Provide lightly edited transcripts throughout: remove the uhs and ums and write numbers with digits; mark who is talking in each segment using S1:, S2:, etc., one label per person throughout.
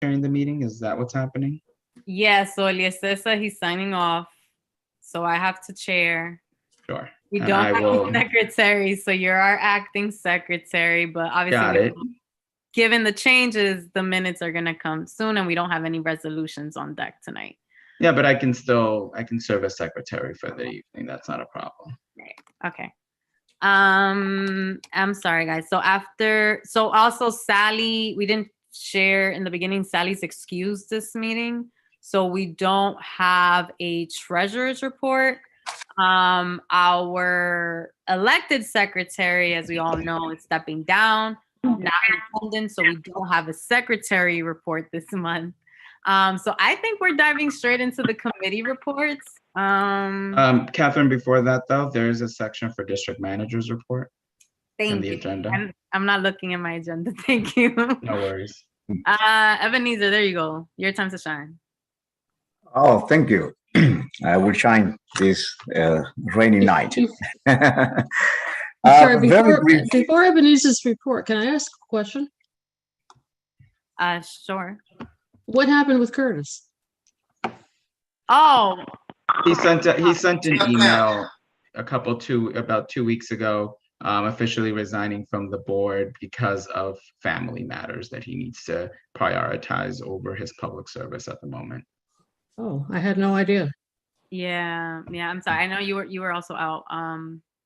S1: chairing the meeting? Is that what's happening?
S2: Yeah, so Eliezer said he's signing off, so I have to chair.
S1: Sure.
S2: We
S1: And
S2: don't
S1: I
S2: have
S1: will-
S2: a secretary, so you're our acting secretary, but
S1: Got
S2: obviously,
S1: it.
S2: given the changes, the minutes are gonna come soon, and we don't have any resolutions on deck tonight.
S1: Yeah, but I can serve as secretary for the evening. That's not a problem.
S2: Right. Okay. I'm sorry, guys. So also Sally, we didn't share in the beginning, Sally's excused this meeting. So we don't have a treasurer's report. Our elected secretary, as we all know, is stepping down, not in attendance, so we don't have a secretary report this month. So I think we're diving straight into the committee reports.
S1: Catherine, before that though, there is a section for district managers report in the agenda.
S2: I'm not looking at my agenda. Thank you.
S1: No worries.
S2: Ebenezer, there you go. Your time to shine.
S3: Oh, thank you. I will shine this rainy night.
S4: Sorry,
S3: very brief.
S4: before Ebenezer's report, can I ask a question?
S2: Sure.
S4: What happened with Curtis?
S2: Oh,
S1: He sent an email about 2 weeks ago, officially resigning from the board because of family matters that he needs to prioritize over his public service at the moment.
S4: Oh, I had no idea.
S2: yeah. I'm sorry. I know you were also out.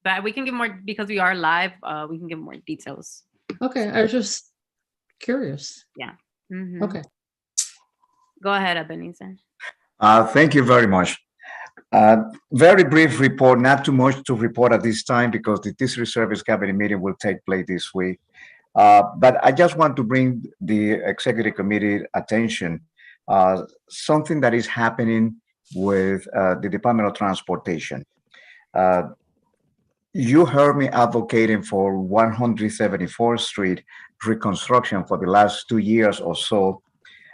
S2: But we can give more because we are live. We can give more details.
S4: Okay, I was just curious.
S2: Mhm.
S4: Okay.
S2: Go ahead, Ebenezer.
S3: Thank you very much. Very brief report, not too much to report at this time because the district service cabinet meeting will take place this week. But I just want to bring the executive committee attention, something that is happening with the Department of Transportation. You heard me advocating for 174th Street reconstruction for the last 2 years or so.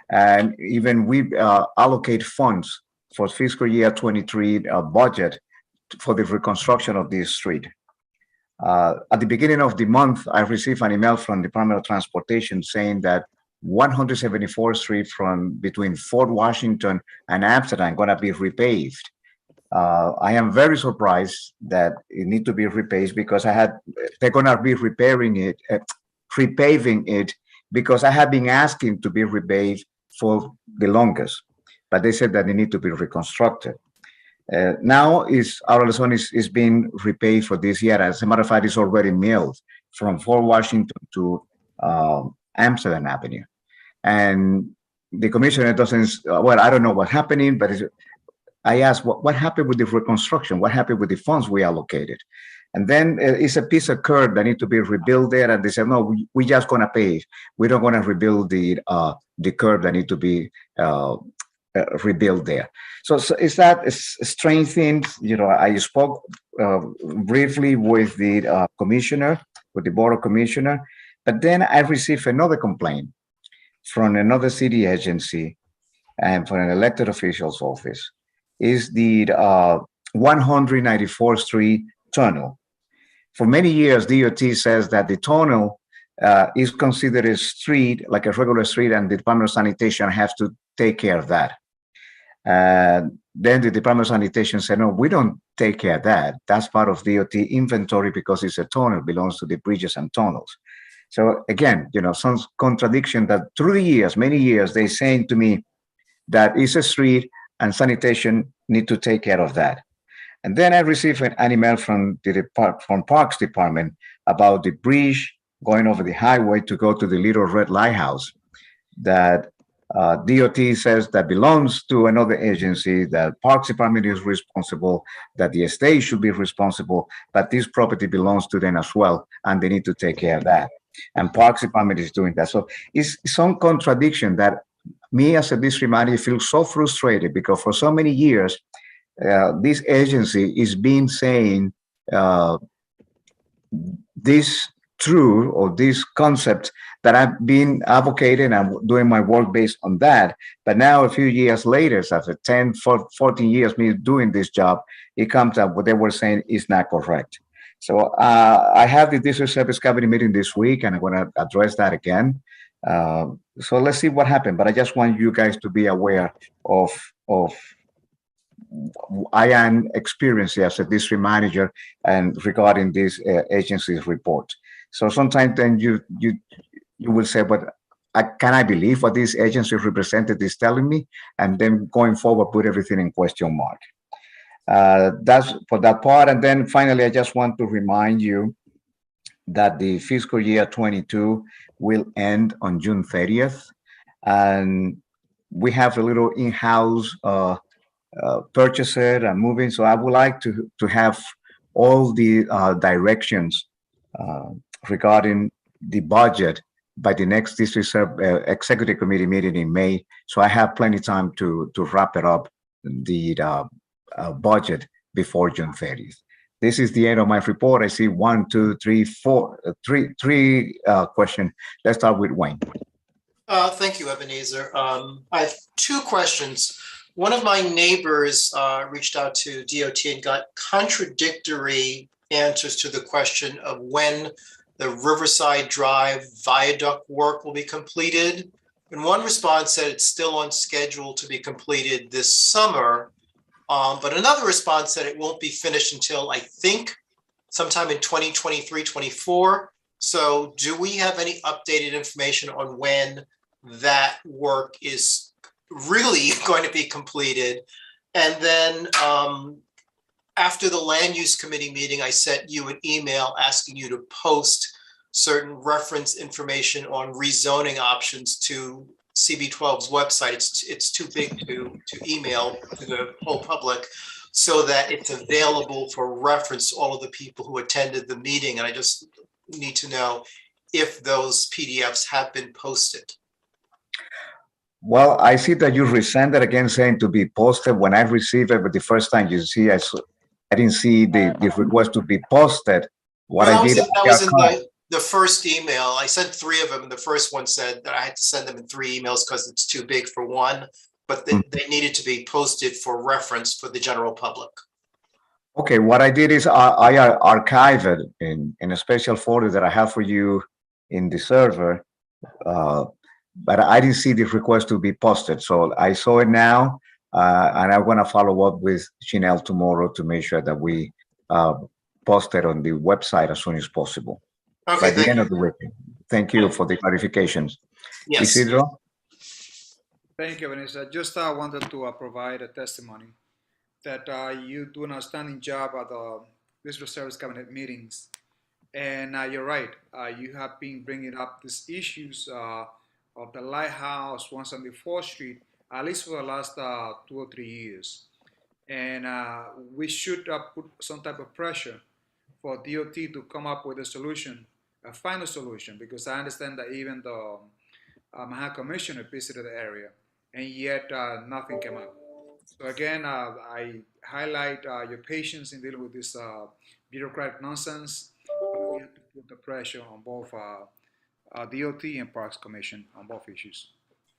S3: And even we allocate funds for fiscal year 23 budget for the reconstruction of this street. At the beginning of the month, I received an email from the Department of Transportation saying that 174th Street from between Fort Washington and Amsterdam going to be repaved. I am very surprised that it need to be repaved because they're going to be repaving it because I have been asking to be repaved for the longest, but they said that they need to be reconstructed. Now our zone is being repaid for this year. As a matter of fact, it's already milled from Fort Washington to Amsterdam Avenue. And the commissioner doesn't, well, I don't know what's happening, but I asked, what happened with the reconstruction? What happened with the funds we allocated? And then it's a piece of curb that need to be rebuilt there. And they said, no, we just going to pave. We don't want to rebuild the curb that need to be rebuilt there. So it's that strange thing. You know, I spoke briefly with the commissioner, with the board of commissioner, but then I received another complaint from another city agency and from an elected official's office. Is the 194th Street tunnel. For many years, DOT says that the tunnel is considered a street, like a regular street, and the Department of Sanitation has to take care of that. Then the Department of Sanitation said, no, we don't take care of that. That's part of DOT inventory because it's a tunnel, belongs to the bridges and tunnels. So again, you know, some contradiction that through the years, many years, they're saying to me that it's a street and sanitation need to take care of that. And then I received an email from from Parks Department about the bridge going over the highway to go to the Little Red Lighthouse that DOT says that belongs to another agency, that Parks Department is responsible, that the estate should be responsible, but this property belongs to them as well, and they need to take care of that. And Parks Department is doing that. So it's some contradiction that me as a district manager feel so frustrated because for so many years, this agency is being saying this truth or this concept that I've been advocating and doing my work based on that. But now a few years later, after 10, 14 years me doing this job, it comes up what they were saying is not correct. So I have the district service cabinet meeting this week and I'm going to address that again. So let's see what happened. But I just want you guys to be aware of I am experiencing as a district manager and regarding this agency's report. So sometimes then you will say, but can I believe what this agency representative is telling me? And then going forward, put everything in question mark. That's for that part. And then finally, I just want to remind you that the fiscal year 22 will end on June 30th. And we have a little in-house purchaser and moving. So I would like to have all the directions regarding the budget by the next district executive committee meeting in May. So I have plenty of time to wrap it up, the budget before June 30th. This is the end of my report. I see three questions. Let's start with Wayne.
S5: Thank you, Ebenezer. I have two questions. One of my neighbors reached out to DOT and got contradictory answers to the question of when the Riverside Drive viaduct work will be completed. And one response said it's still on schedule to be completed this summer. But another response said it won't be finished until I think sometime in 2023-24. So do we have any updated information on when that work is really going to be completed? And then after the land use committee meeting, I sent you an email asking you to post certain reference information on rezoning options to CB12's website. It's too big to email to the whole public, so that it's available for reference to all of the people who attended the meeting. And I just need to know if those PDFs have been posted.
S3: Well, I see that you resent it again, saying to be posted. When I received it, but the first time you see, I didn't see the request to be posted. What I did,
S5: that was in the first email. I sent 3 of them, and the first one said that I had to send them in 3 emails because it's too big for one, but they needed to be posted for reference for the general public.
S3: Okay, what I did is I archived it in a special folder that I have for you in the server, but I didn't see the request to be posted. So I saw it now, and I'm gonna follow up with Chanel tomorrow to make sure that we post it on the website as soon as possible.
S5: Okay,
S3: by the end of the week. Thank you for the clarifications.
S5: Yes.
S3: Isidro?
S6: Thank you, Vanessa. Just wanted to provide a testimony that you do an outstanding job at the District Service Cabinet meetings. And you're right, you have been bringing up these issues of the Lighthouse, 174th Street, at least for the last 2 or 3 years. And we should put some type of pressure for DOT to come up with a solution, a final solution, because I understand that even the Manhattan Commissioner visited the area, and yet nothing came up. So again, I highlight your patience in dealing with this bureaucratic nonsense. We have to put the pressure on both DOT and Parks Commission on both issues.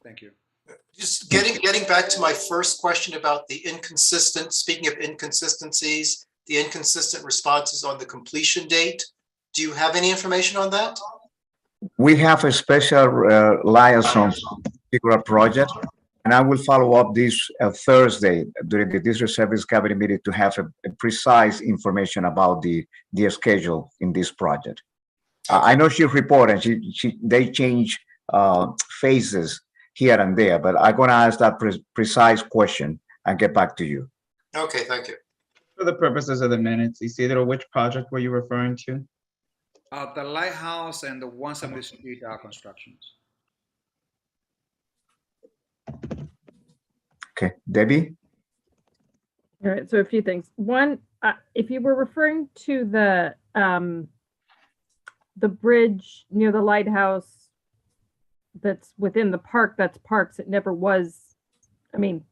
S6: Thank you.
S5: Just getting back to my first question about the speaking of inconsistencies, the inconsistent responses on the completion date. Do you have any information on that?
S3: We have a special liaison particular project, and I will follow up this Thursday during the District Service Cabinet meeting to have a precise information about the schedule in this project. I know she reported they change phases here and there, but I'm going to ask that precise question and get back to you.
S5: Okay, thank you.
S1: For the purposes of the minutes, Isidro, which project were you referring to?
S6: The Lighthouse and the 170th Street constructions.
S3: Okay, Debbie?
S7: All right, so a few things. One, if you were referring to the bridge near the lighthouse that's within the park, that's Parks. It never was. I mean,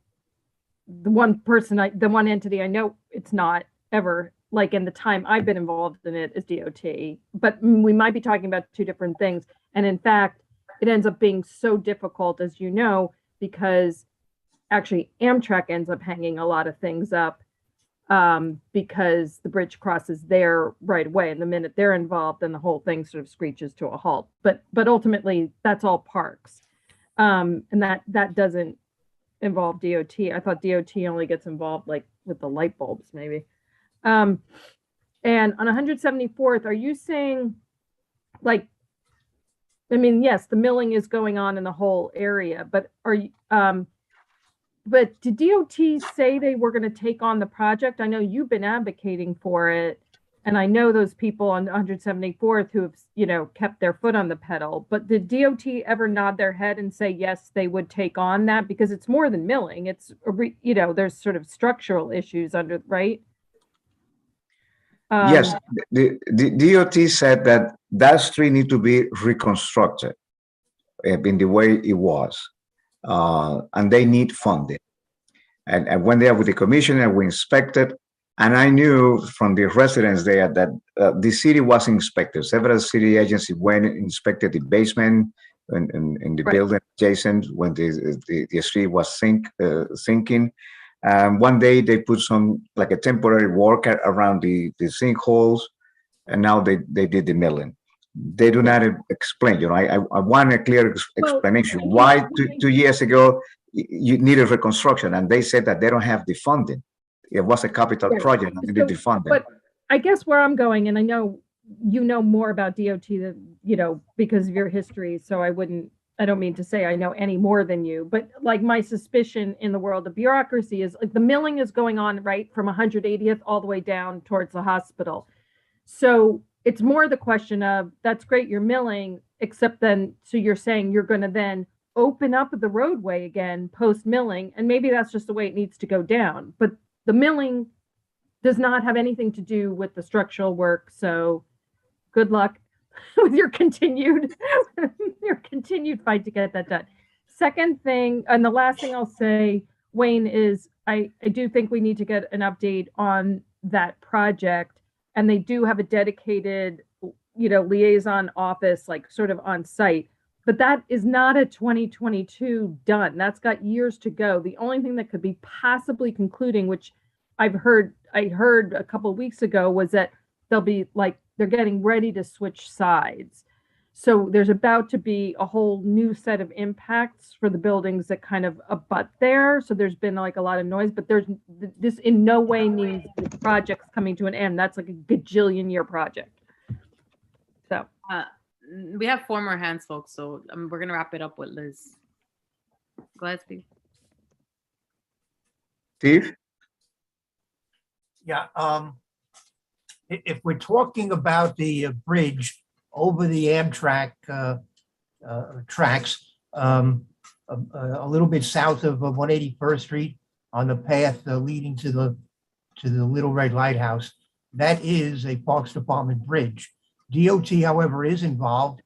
S7: the one entity I know it's not ever, like in the time I've been involved in it, is DOT. But we might be talking about 2 different things. And in fact, it ends up being so difficult, as you know, because actually Amtrak ends up hanging a lot of things up because the bridge crosses there right away. And the minute they're involved, then the whole thing sort of screeches to a halt. But ultimately, that's all parks. And that doesn't involve DOT. I thought DOT only gets involved like with the light bulbs, maybe. And on 174th, are you saying like, I mean, yes, the milling is going on in the whole area, but are you, but did DOT say they were going to take on the project? I know you've been advocating for it, and I know those people on 174th who have, you know, kept their foot on the pedal, but did DOT ever nod their head and say, yes, they would take on that? Because it's more than milling. It's, you know, there's sort of structural issues under, right?
S3: Yes, the DOT said that that street need to be reconstructed in the way it was, and they need funding. And I went there with the commissioner, we inspected, and I knew from the residents there that the city was inspected. Several city agencies went and inspected the basement and the building adjacent when the street was sinking. One day they put some like a temporary work around the sinkholes, and now they did the milling. They do not explain. You know, I want a clear explanation. Why 2 years ago you needed reconstruction, and they said that they don't have the funding. It was a capital project, and they needed the funding.
S7: But I guess where I'm going, and I know you know more about DOT than, you know, because of your history. So I don't mean to say I know any more than you, but like my suspicion in the world of bureaucracy is like the milling is going on right from 180th all the way down towards the hospital. So it's more the question of, that's great, you're milling, except then, so you're saying you're going to then open up the roadway again post milling, and maybe that's just the way it needs to go down. But the milling does not have anything to do with the structural work. So good luck with your continued fight to get that done. Second thing, and the last thing I'll say, Wayne, is I do think we need to get an update on that project. And they do have a dedicated, you know, liaison office, like sort of on site. But that is not a 2022 done. That's got years to go. The only thing that could be possibly concluding, which I heard a couple of weeks ago, was that they'll be like, they're getting ready to switch sides. So there's about to be a whole new set of impacts for the buildings that kind of abut there. So there's been like a lot of noise, but this in no way means the project's coming to an end. That's like a gajillion year project. So
S2: we have 4 more hands, folks. So we're going to wrap it up with Liz. Go ahead, Steve.
S3: Steve?
S8: Yeah. If we're talking about the bridge over the Amtrak tracks, a little bit south of 181st Street on the path leading to the Little Red Lighthouse, that is a Parks Department bridge. DOT, however, is involved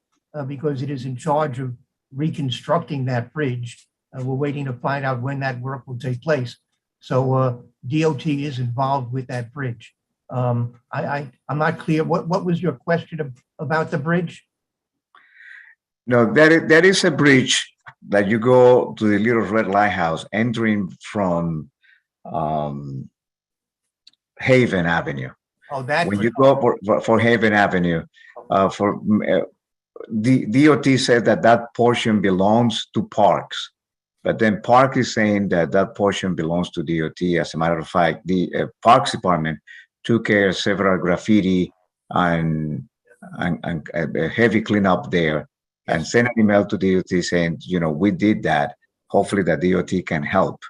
S8: because it is in charge of reconstructing that bridge. We're waiting to find out when that work will take place. So DOT is involved with that bridge. I'm not clear. What was your question about the bridge?
S3: No, there is a bridge that you go to the Little Red Lighthouse entering from Haven Avenue.
S8: Oh, that
S3: when you go for Haven Avenue, the DOT said that portion belongs to Parks, but then Park is saying that portion belongs to DOT. As a matter of fact, the Parks Department took care of several graffiti and a heavy cleanup there, and sent an email to DOT saying, you know, we did that. Hopefully the DOT can help.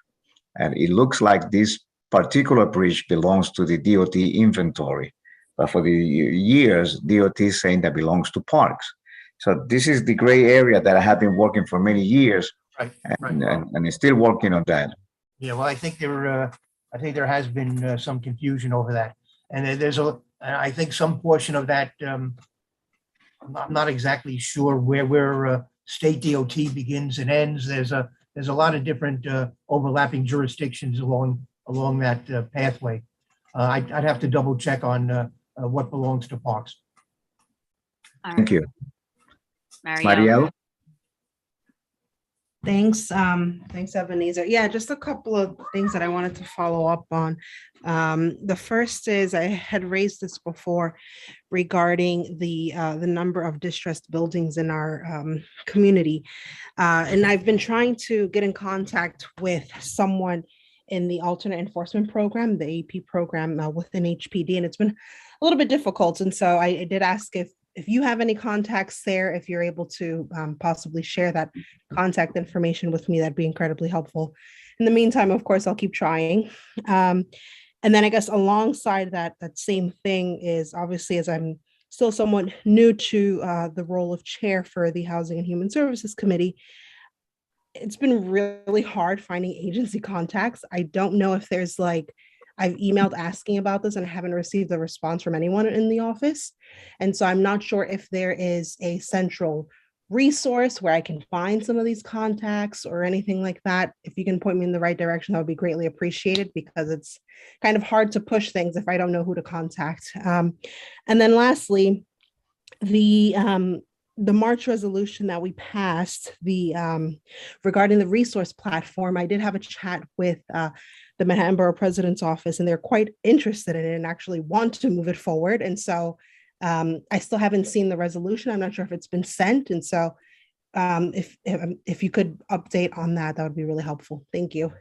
S3: And it looks like this particular bridge belongs to the DOT inventory. But for the years, DOT is saying that belongs to Parks. So this is the gray area that I have been working for many years, and is still working on that.
S8: Yeah, well, I think there has been some confusion over that, and I think some portion of that. I'm not exactly sure where state DOT begins and ends. There's a lot of different overlapping jurisdictions along that pathway. I'd have to double check on what belongs to Parks.
S3: Thank you.
S2: Marielle.
S9: Thanks, Ebenezer. Yeah, just a couple of things that I wanted to follow up on. The first is I had raised this before regarding the number of distressed buildings in our community. And I've been trying to get in contact with someone in the alternate enforcement program, the AP program within HPD, and it's been a little bit difficult. And so I did ask if you have any contacts there, if you're able to possibly share that contact information with me, that'd be incredibly helpful. In the meantime, of course, I'll keep trying. And then I guess alongside that same thing is obviously, as I'm still somewhat new to the role of chair for the Housing and Human Services Committee, it's been really hard finding agency contacts. I don't know if there's I've emailed asking about this and I haven't received a response from anyone in the office. And so I'm not sure if there is a central resource where I can find some of these contacts or anything like that. If you can point me in the right direction, that would be greatly appreciated, because it's kind of hard to push things if I don't know who to contact. And then lastly, the March resolution that we passed, regarding the resource platform, I did have a chat with the Manhattan Borough President's office, and they're quite interested in it and actually want to move it forward. And so I still haven't seen the resolution. I'm not sure if it's been sent. And so if you could update on that, that would be really helpful. Thank you.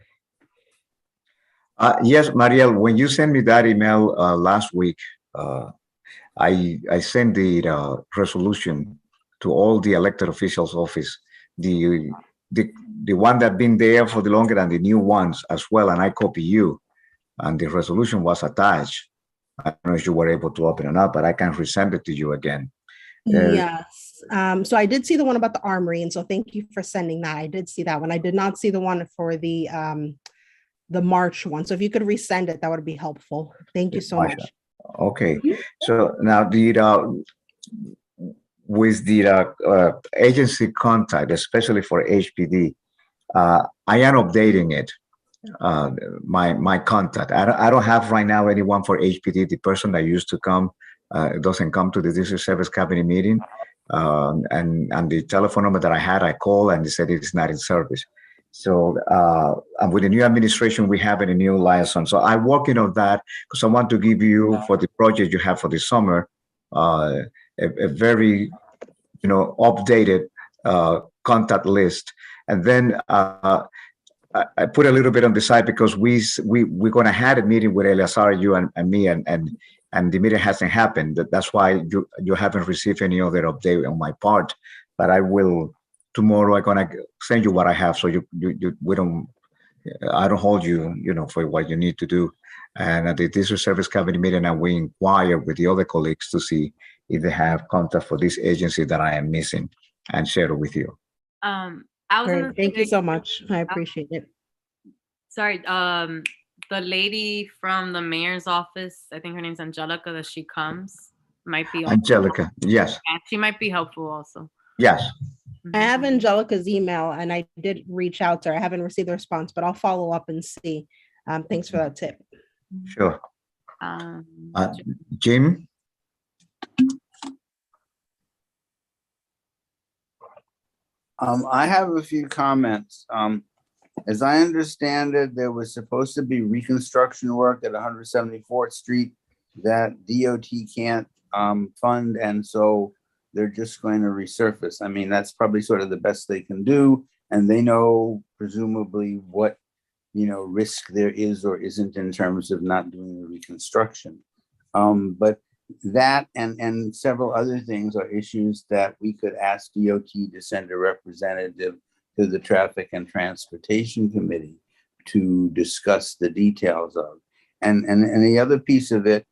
S3: Yes, Mariel, when you sent me that email last week, I sent the resolution to all the elected officials' office, the one that been there for the longer and the new ones as well, and I copy you, and the resolution was attached. I don't know if you were able to open it up, but I can resend it to you again.
S9: Yes. So I did see the one about the Armory, and so thank you for sending that. I did see that one. I did not see the one for the March one. So if you could resend it, that would be helpful. Thank you so much.
S3: Okay. So now with the agency contact, especially for HPD, I am updating it. My contact. I don't have right now anyone for HPD. The person that used to come doesn't come to the District Service Cabinet meeting, and the telephone number that I had, I called and they said it's not in service. So and with the new administration, we have a new liaison. So I'm working on that because I want to give you, for the project you have for the summer, a very updated contact list. And then I put a little bit on the side because we're going to have a meeting with Eleazar, you and me, and the meeting hasn't happened. That's why you haven't received any other update on my part. But I will tomorrow. I'm gonna send you what I have, so I don't hold you, for what you need to do. And at the District Service Cabinet meeting, and we inquire with the other colleagues to see if they have contact for this agency that I am missing, and share it with you.
S9: Thank you so much. I appreciate it.
S2: Sorry, the lady from the mayor's office, I think her name's Angelica, that she comes, might be
S3: Angelica, yes.
S2: Yeah, she might be helpful also.
S3: Yes.
S9: I have Angelica's email and I did reach out to her. I haven't received a response, but I'll follow up and see. Thanks for that tip.
S3: Sure. Jim?
S10: I have a few comments. As I understand it, there was supposed to be reconstruction work at 174th Street that DOT can't fund, and so they're just going to resurface. I mean, that's probably sort of the best they can do, and they know presumably what risk there is or isn't in terms of not doing the reconstruction. But that and several other things are issues that we could ask DOT to send a representative to the Traffic and Transportation Committee to discuss the details of. And the other piece of it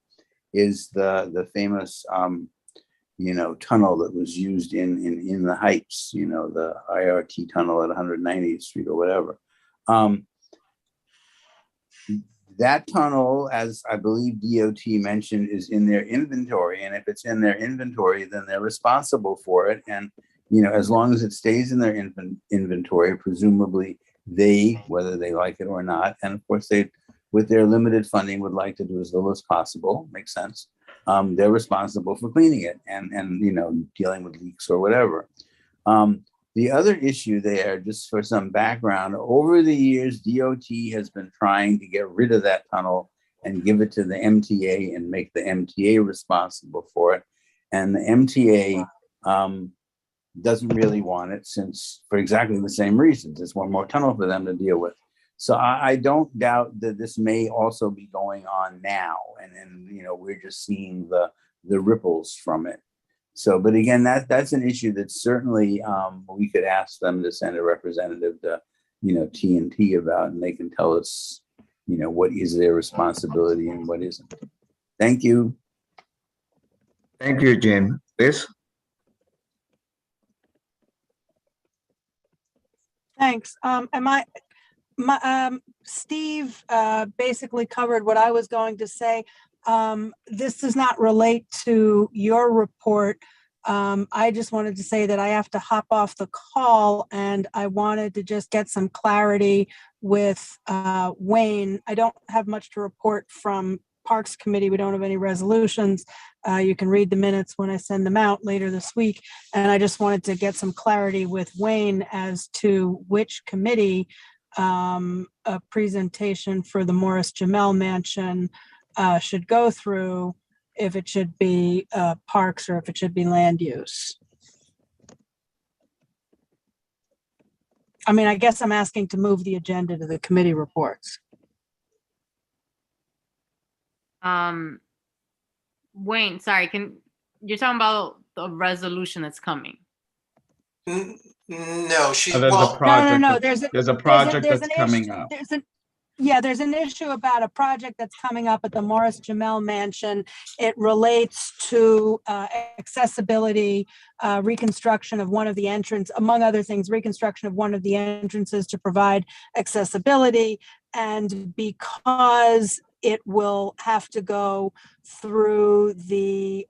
S10: is the famous tunnel that was used in the Heights, the IRT tunnel at 190th Street or whatever. That tunnel, as I believe DOT mentioned, is in their inventory. And if it's in their inventory, then they're responsible for it. And, as long as it stays in their inventory, presumably they, whether they like it or not, and of course they, with their limited funding, would like to do as little as possible, makes sense. They're responsible for cleaning it and dealing with leaks or whatever. The other issue there, just for some background, over the years, DOT has been trying to get rid of that tunnel and give it to the MTA and make the MTA responsible for it. And the MTA doesn't really want it, since for exactly the same reasons. It's one more tunnel for them to deal with. So I don't doubt that this may also be going on now. And you know, we're just seeing the ripples from it. So, but again, that's an issue that certainly we could ask them to send a representative to, you know, TNT about, and they can tell us, you know, what is their responsibility and what isn't. Thank you.
S3: Thank you, Jim. Liz?
S11: Thanks. Steve basically covered what I was going to say. This does not relate to your report. I just wanted to say that I have to hop off the call, and I wanted to just get some clarity with Wayne. I don't have much to report from Parks Committee. We don't have any resolutions. You can read the minutes when I send them out later this week. And I just wanted to get some clarity with Wayne as to which committee a presentation for the Morris Jamel Mansion should go through, if it should be Parks or if it should be land use. I mean, I guess I'm asking to move the agenda to the committee reports.
S2: Wayne, sorry, you're talking about the resolution that's coming?
S5: No, she,
S1: There's
S5: well,
S1: a project.
S11: No.
S1: There's a project that's coming up.
S11: There's an issue about a project that's coming up at the Morris Jamel Mansion. It relates to accessibility, reconstruction of one of the among other things, reconstruction of one of the entrances to provide accessibility. And because it will have to go through the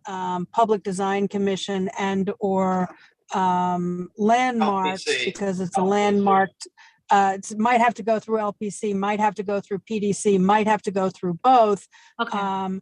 S11: Public Design Commission and or landmarks,
S5: LPC.
S11: because it's a landmarked, it might have to go through LPC, might have to go through PDC, might have to go through both.
S2: Okay.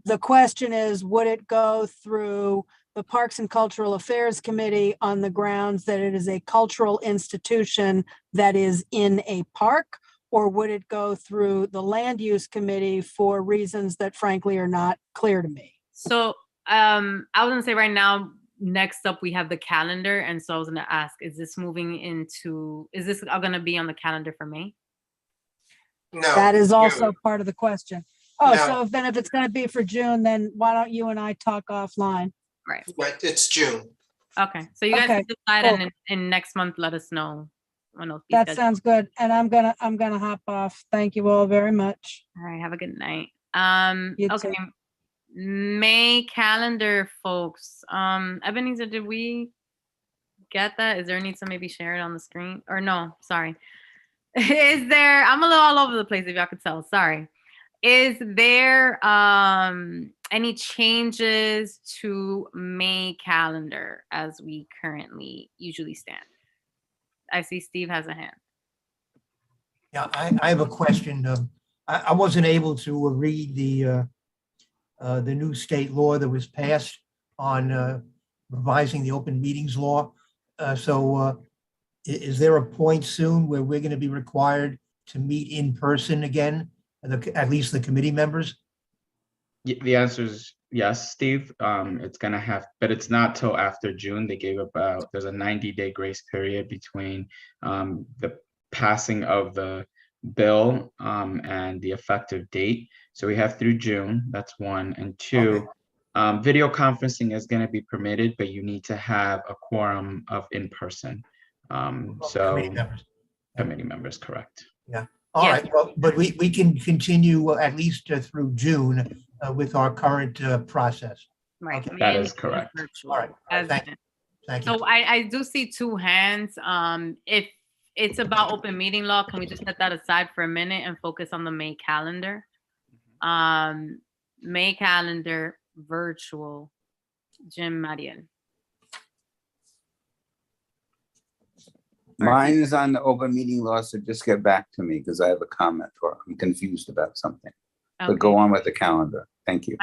S11: The question is, would it go through the Parks and Cultural Affairs Committee on the grounds that it is a cultural institution that is in a park? Or would it go through the Land Use Committee for reasons that frankly are not clear to me?
S2: So I was gonna say right now, next up we have the calendar. And so I was gonna ask, is this gonna be on the calendar for May?
S5: no.
S11: That is also
S5: June.
S11: part of the question. Oh,
S5: No.
S11: so then if it's gonna be for June, then why don't you and I talk offline?
S2: Right.
S5: Right, it's June.
S2: Okay. So you guys
S11: Okay,
S2: can decide,
S11: cool.
S2: and in next month, let us know when those be
S11: That
S2: scheduled.
S11: sounds good. And I'm gonna hop off. Thank you all very much.
S2: All right. Have a good night.
S11: You
S2: Okay.
S11: too.
S2: May calendar, folks. Ebenezer, did we get that? Is there a need to maybe share it on the screen? Or no, sorry. Is there, I'm a little all over the place if y'all could tell, sorry. Is there any changes to May calendar as we currently usually stand? I see Steve has a hand.
S8: Yeah, I have a question. I wasn't able to read the new state law that was passed on revising the open meetings law. So is there a point soon where we're going to be required to meet in person again, at least the committee members?
S1: The answer is yes, Steve. It's gonna have, but it's not till after June. They gave there's a 90-day grace period between the passing of the bill and the effective date. So we have through June. That's one. And two, video conferencing is going to be permitted, but you need to have a quorum of in-person. Committee members, correct.
S8: Yeah. All right. Well, but we can continue at least through June with our current process.
S2: Right.
S8: Okay.
S1: That is correct.
S8: All right. Thank you.
S2: So I do see two hands. If it's about open meeting law, can we just set that aside for a minute and focus on the May calendar? May calendar, virtual, Jim Mariel.
S10: Mine is on the open meeting law, so just get back to me because I have a comment or I'm confused about something.
S2: Okay.
S10: But go on with the calendar. Thank you.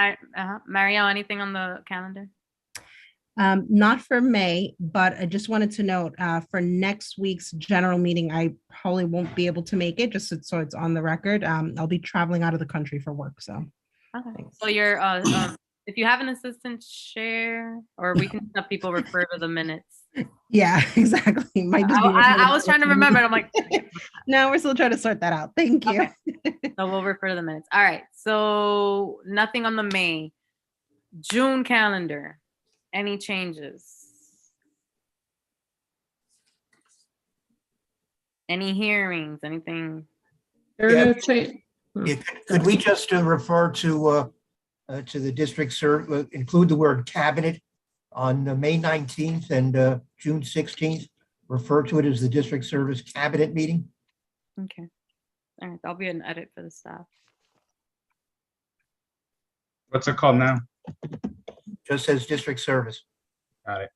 S2: Mariel, anything on the calendar?
S9: Not for May, but I just wanted to note, for next week's general meeting, I probably won't be able to make it, just so it's on the record. I'll be traveling out of the country for work, so.
S2: Okay. So you're, if you have an assistant, share, or we can have people refer to the minutes.
S9: Yeah, exactly. Might just be
S2: I was trying to remember, and I'm like,
S9: no, we're still trying to sort that out. Thank you.
S2: okay. So we'll refer to the minutes. All right. So nothing on the May. June calendar. Any changes? Any hearings? Anything?
S4: There are no change.
S8: Could we just refer to the district, include the word cabinet on May 19th and June 16th? Refer to it as the district service cabinet meeting?
S2: Okay. All right. That'll be an edit for the staff.
S1: What's it called now?
S8: Just says district service.
S1: Got it.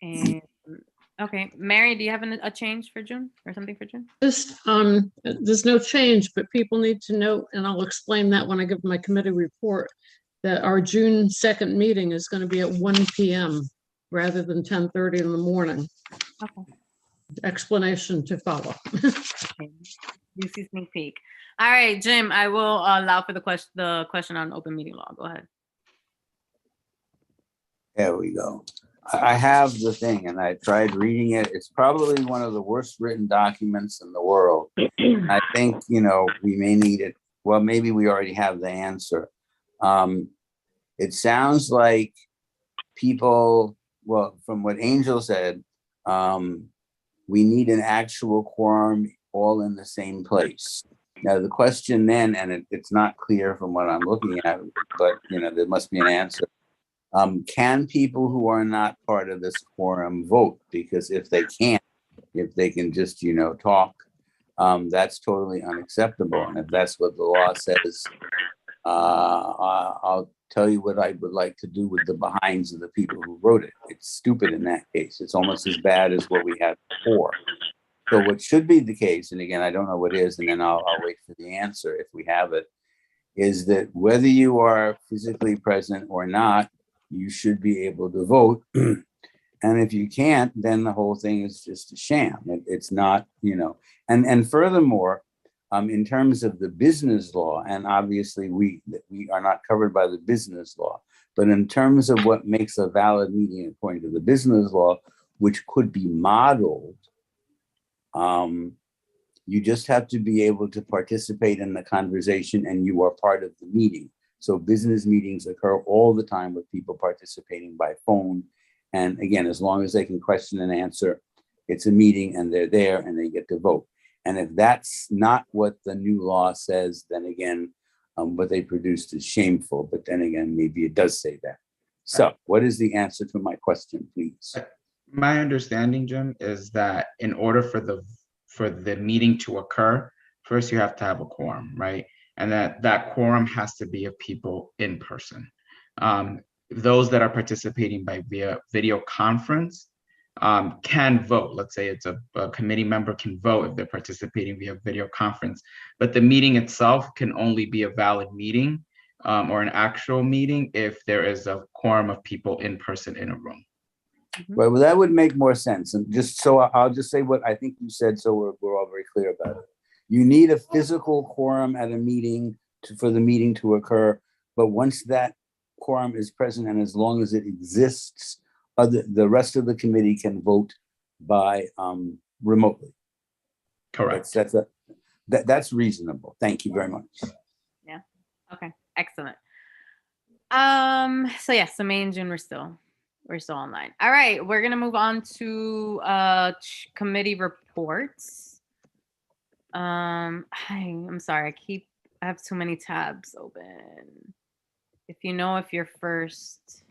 S2: And okay, Mary, do you have a change for June or something for June?
S4: There's no change, but people need to know, and I'll explain that when I give my committee report, that our June 2nd meeting is going to be at 1 p.m. rather than 10:30 in the morning.
S2: Okay.
S4: Explanation to follow.
S2: Okay. Juicy sneak peek. All right, Jim, I will allow for the question on open meeting law. Go ahead.
S10: There we go. I have the thing and I tried reading it. It's probably one of the worst written documents in the world. I think, we may need it. Well, maybe we already have the answer. It sounds like people, well, from what Angel said, we need an actual quorum all in the same place. Now, the question then, and it's not clear from what I'm looking at, but, there must be an answer. Can people who are not part of this quorum vote? Because if they can't, if they can just, talk, that's totally unacceptable. And if that's what the law says, I'll tell you what I would like to do with the behinds of the people who wrote it. It's stupid in that case. It's almost as bad as what we had before. So what should be the case, and again, I don't know what is, and then I'll wait for the answer if we have it, is that whether you are physically present or not, you should be able to vote. And if you can't, then the whole thing is just a sham. It's not, and furthermore, in terms of the business law, and obviously we are not covered by the business law, but in terms of what makes a valid meeting according to the business law, which could be modeled, you just have to be able to participate in the conversation and you are part of the meeting. So business meetings occur all the time with people participating by phone. And again, as long as they can question and answer, it's a meeting and they're there and they get to vote. And if that's not what the new law says, then again, what they produced is shameful. But then again, maybe it does say that. So what is the answer to my question, please?
S1: My understanding, Jim, is that in order for the meeting to occur, first you have to have a quorum, right? And that quorum has to be of people in person. Those that are participating via video conference can vote. Let's say it's a committee member can vote if they're participating via video conference, but the meeting itself can only be a valid meeting or an actual meeting if there is a quorum of people in person in a room.
S10: Well, that would make more sense. And just so I'll just say what I think you said, so we're all very clear about it. You need a physical quorum at a meeting for the meeting to occur. But once that quorum is present, and as long as it exists, the rest of the committee can vote by remotely.
S1: Correct.
S10: That's reasonable. Thank you very much.
S2: Yeah. Okay. Excellent. So yeah, so May and June we're still online. All right, we're gonna move on to committee reports. I'm sorry, I have too many tabs open. If you're first,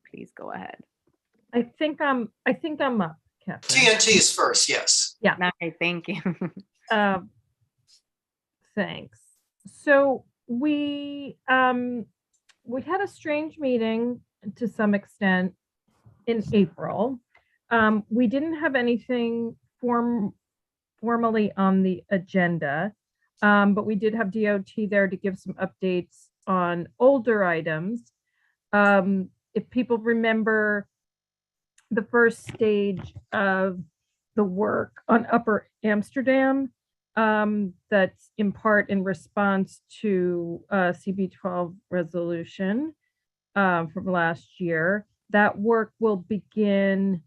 S2: please go ahead.
S7: I think I'm up, Captain.
S5: TNT is first, yes.
S7: Yeah.
S2: Okay, thank you.
S7: Thanks. So we had a strange meeting to some extent in April. We didn't have anything formally on the agenda, but we did have DOT there to give some updates on older items. If people remember the first stage of the work on Upper Amsterdam, that's in part in response to CB12 resolution from last year. That work will begin,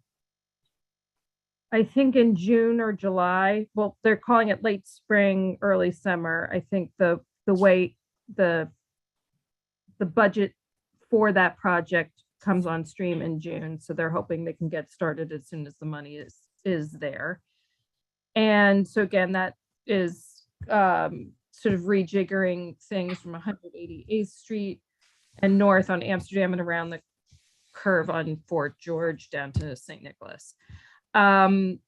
S7: I think, in June or July. Well, they're calling it late spring, early summer. I think the way the budget for that project comes on stream in June, so they're hoping they can get started as soon as the money is there. And so again, that is sort of rejiggering things from 188th Street and north on Amsterdam and around the curve on Fort George down to St. Nicholas. And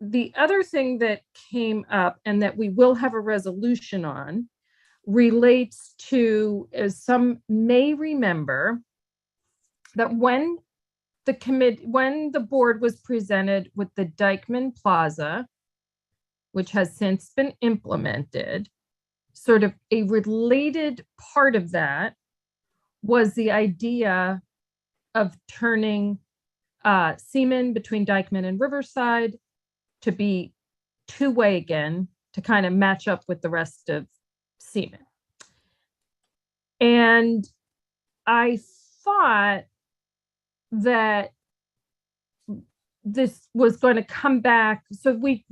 S7: the other thing that came up and that we will have a resolution on relates to, as some may remember, that when the board was presented with the Dyckman Plaza, which has since been implemented, sort of a related part of that was the idea of turning Seaman between Dyckman and Riverside to be two-way again, to kind of match up with the rest of Seaman. And I thought that this was going to come back. So we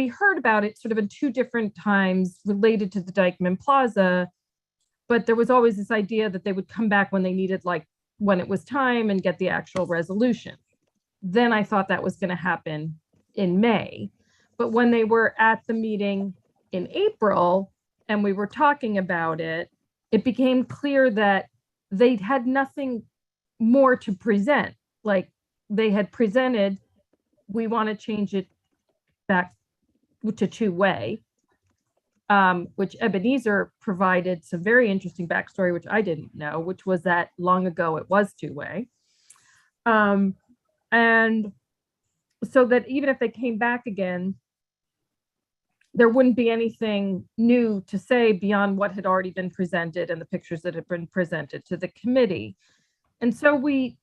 S7: heard about it sort of in two different times related to the Dyckman Plaza, but there was always this idea that they would come back when they needed, like when it was time, and get the actual resolution. Then I thought that was going to happen in May. But when they were at the meeting in April and we were talking about it, it became clear that they had nothing more to present. Like they had presented, we want to change it back to two-way, which Ebenezer provided some very interesting backstory, which I didn't know, which was that long ago it was two-way. And so that even if they came back again, there wouldn't be anything new to say beyond what had already been presented and the pictures that had been presented to the committee. And so we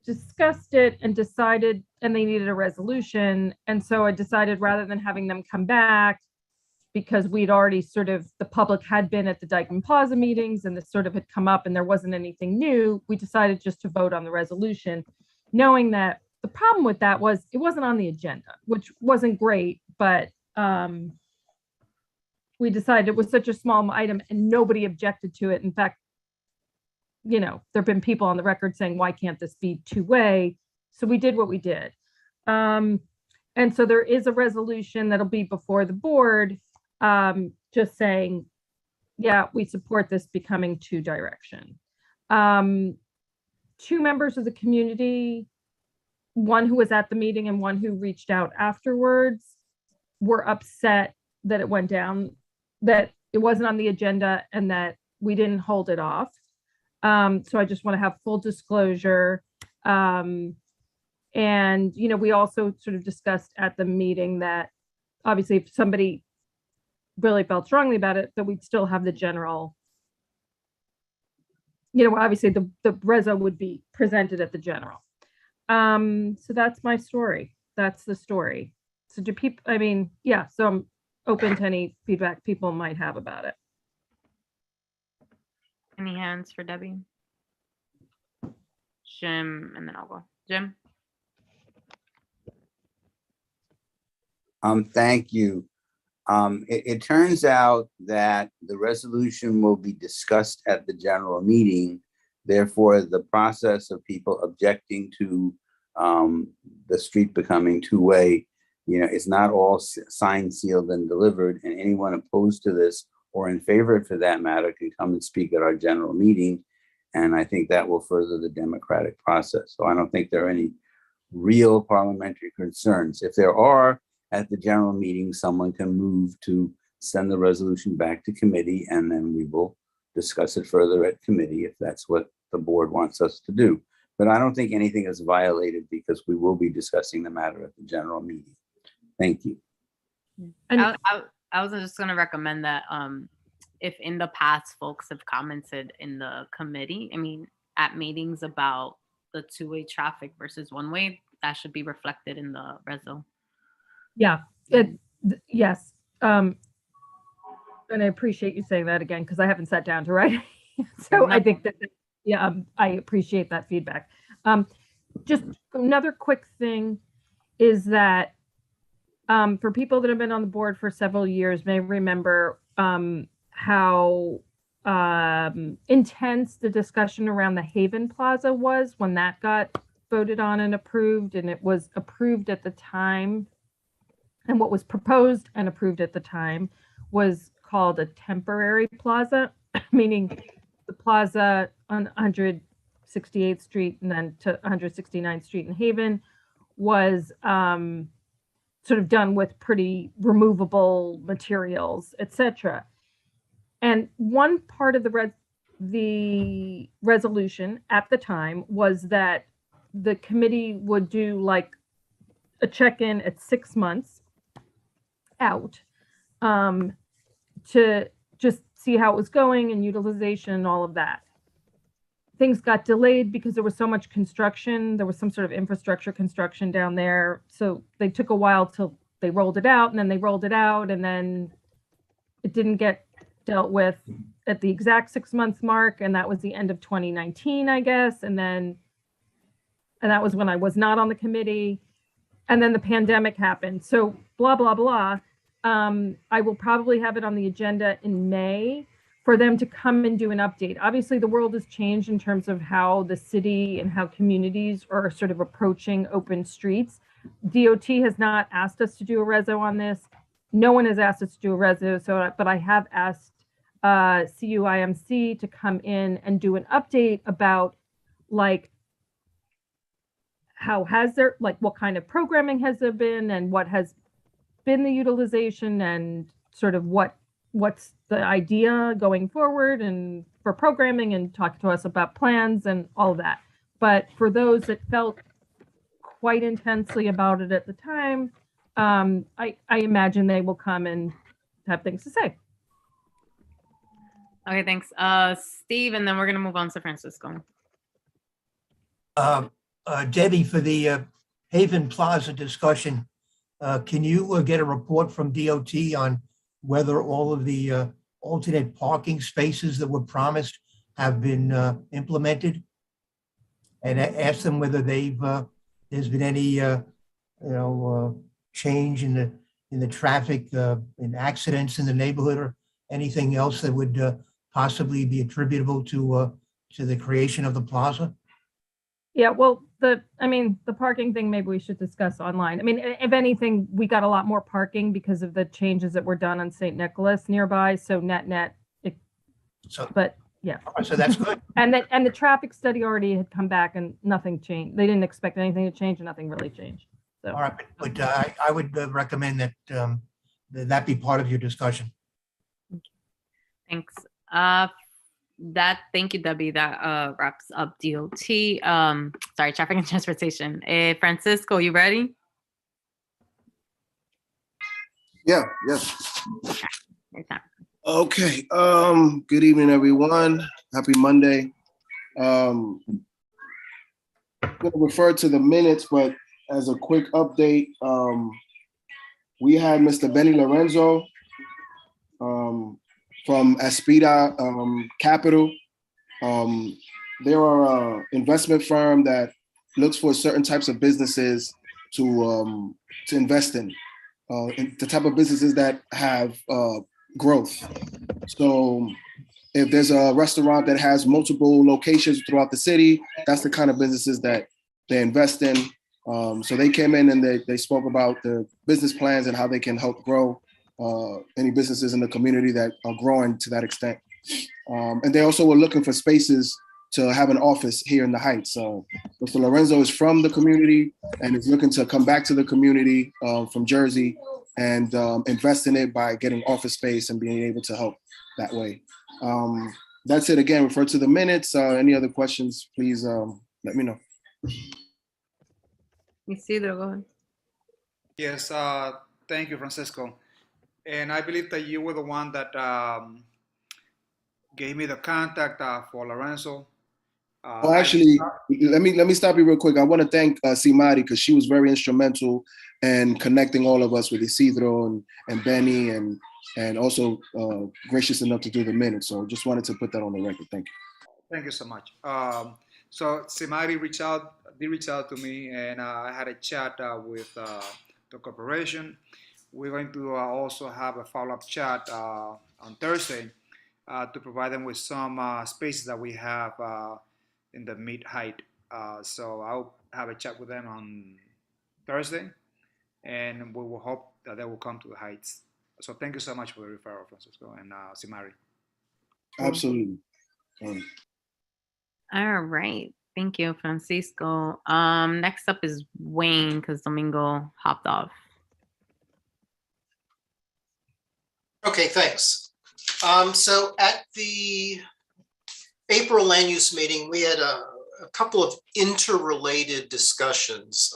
S7: discussed it and decided, and they needed a resolution. And so I decided, rather than having them come back, because we'd already sort of, the public had been at the Dyckman Plaza meetings and this sort of had come up and there wasn't anything new, we decided just to vote on the resolution, knowing that the problem with that was it wasn't on the agenda, which wasn't great, but we decided it was such a small item and nobody objected to it. In fact, you know, there've been people on the record saying, why can't this be two-way? So we did what we did. And so there is a resolution that'll be before the board, just saying, yeah, we support this becoming two-direction. Two members of the community, one who was at the meeting and one who reached out afterwards, were upset that it went down, that it wasn't on the agenda and that we didn't hold it off. So I just want to have full disclosure. And, you know, we also sort of discussed at the meeting that obviously if somebody really felt strongly about it, that we'd still have the general, you know, obviously the reso would be presented at the general. So that's my story. That's the story. So do people, I mean, yeah, so I'm open to any feedback people might have about it.
S2: Any hands for Debbie? Jim, and then I'll go. Jim?
S10: Thank you. It turns out that the resolution will be discussed at the general meeting. Therefore, the process of people objecting to the street becoming two-way, you know, is not all signed, sealed, and delivered. And anyone opposed to this or in favor, for that matter, can come and speak at our general meeting. And I think that will further the democratic process. So I don't think there are any real parliamentary concerns. If there are, at the general meeting, someone can move to send the resolution back to committee, and then we will discuss it further at committee if that's what the board wants us to do. But I don't think anything is violated because we will be discussing the matter at the general meeting. Thank you.
S2: And I was just going to recommend that if in the past folks have commented in the committee, I mean, at meetings about the two-way traffic versus one-way, that should be reflected in the reso.
S7: Yeah, yes. And I appreciate you saying that again, because I haven't sat down to write. So I think that, yeah, I appreciate that feedback. Just another quick thing is that for people that have been on the board for several years may remember how intense the discussion around the Haven Plaza was when that got voted on and approved, and it was approved at the time. And what was proposed and approved at the time was called a temporary plaza, meaning the plaza on 168th Street and then to 169th Street in Haven was sort of done with pretty removable materials, etc. And one part of the resolution at the time was that the committee would do like a check-in at 6 months out to just see how it was going and utilization and all of that. Things got delayed because there was so much construction. There was some sort of infrastructure construction down there. So they took a while till they rolled it out, and then they rolled it out, and then it didn't get dealt with at the exact 6 months mark. And that was the end of 2019, I guess. And that was when I was not on the committee. And then the pandemic happened. So blah, blah, blah. I will probably have it on the agenda in May for them to come and do an update. Obviously, the world has changed in terms of how the city and how communities are sort of approaching open streets. DOT has not asked us to do a reso on this. No one has asked us to do a reso, but I have asked CUIMC to come in and do an update about like what kind of programming has there been and what has been the utilization and sort of what's the idea going forward and for programming, and talk to us about plans and all of that. But for those that felt quite intensely about it at the time, I imagine they will come and have things to say.
S2: Okay, thanks. Steve, and then we're gonna move on to Francisco.
S8: Debbie, for the Haven Plaza discussion, can you get a report from DOT on whether all of the alternate parking spaces that were promised have been implemented? And ask them whether there's been any change in the traffic, in accidents in the neighborhood, or anything else that would possibly be attributable to the creation of the plaza?
S7: Yeah, well, the parking thing, maybe we should discuss online. I mean, if anything, we got a lot more parking because of the changes that were done on St. Nicholas nearby. So net, but yeah.
S8: So that's good.
S7: And the traffic study already had come back and nothing changed. They didn't expect anything to change, and nothing really changed. So.
S8: All right, but I would recommend that that be part of your discussion.
S2: Thanks. Thank you, Debbie. That wraps up DOT. Sorry, traffic and transportation. Francisco, you ready?
S12: Yeah. Okay. Good evening, everyone. Happy Monday. I'm going to refer to the minutes, but as a quick update, we had Mr. Benny Lorenzo from Aspida Capital. They're an investment firm that looks for certain types of businesses to invest in, the type of businesses that have growth. So if there's a restaurant that has multiple locations throughout the city, that's the kind of businesses that they invest in. So they came in and they spoke about the business plans and how they can help grow any businesses in the community that are growing to that extent. And they also were looking for spaces to have an office here in the Heights. So Mr. Lorenzo is from the community and is looking to come back to the community from Jersey and invest in it by getting office space and being able to help that way. That's it. Again, refer to the minutes. Any other questions, please let me know.
S2: Isidro, go ahead.
S6: Yes, thank you, Francisco. And I believe that you were the one that gave me the contact for Lorenzo.
S12: Well, actually, let me stop you real quick. I want to thank Simari because she was very instrumental in connecting all of us with Isidro and Benny and also gracious enough to do the minutes. So just wanted to put that on the record. Thank you.
S6: Thank you so much. So Simari did reach out to me, and I had a chat with the corporation. We're going to also have a follow-up chat on Thursday to provide them with some spaces that we have in the mid-height. So I'll have a chat with them on Thursday, and we will hope that they will come to the heights. So thank you so much for the referral, Francisco and Simari.
S12: Absolutely.
S2: All right. Thank you, Francisco. Next up is Wayne because Domingo hopped off.
S5: Okay, thanks. So at the April land use meeting, we had a couple of interrelated discussions.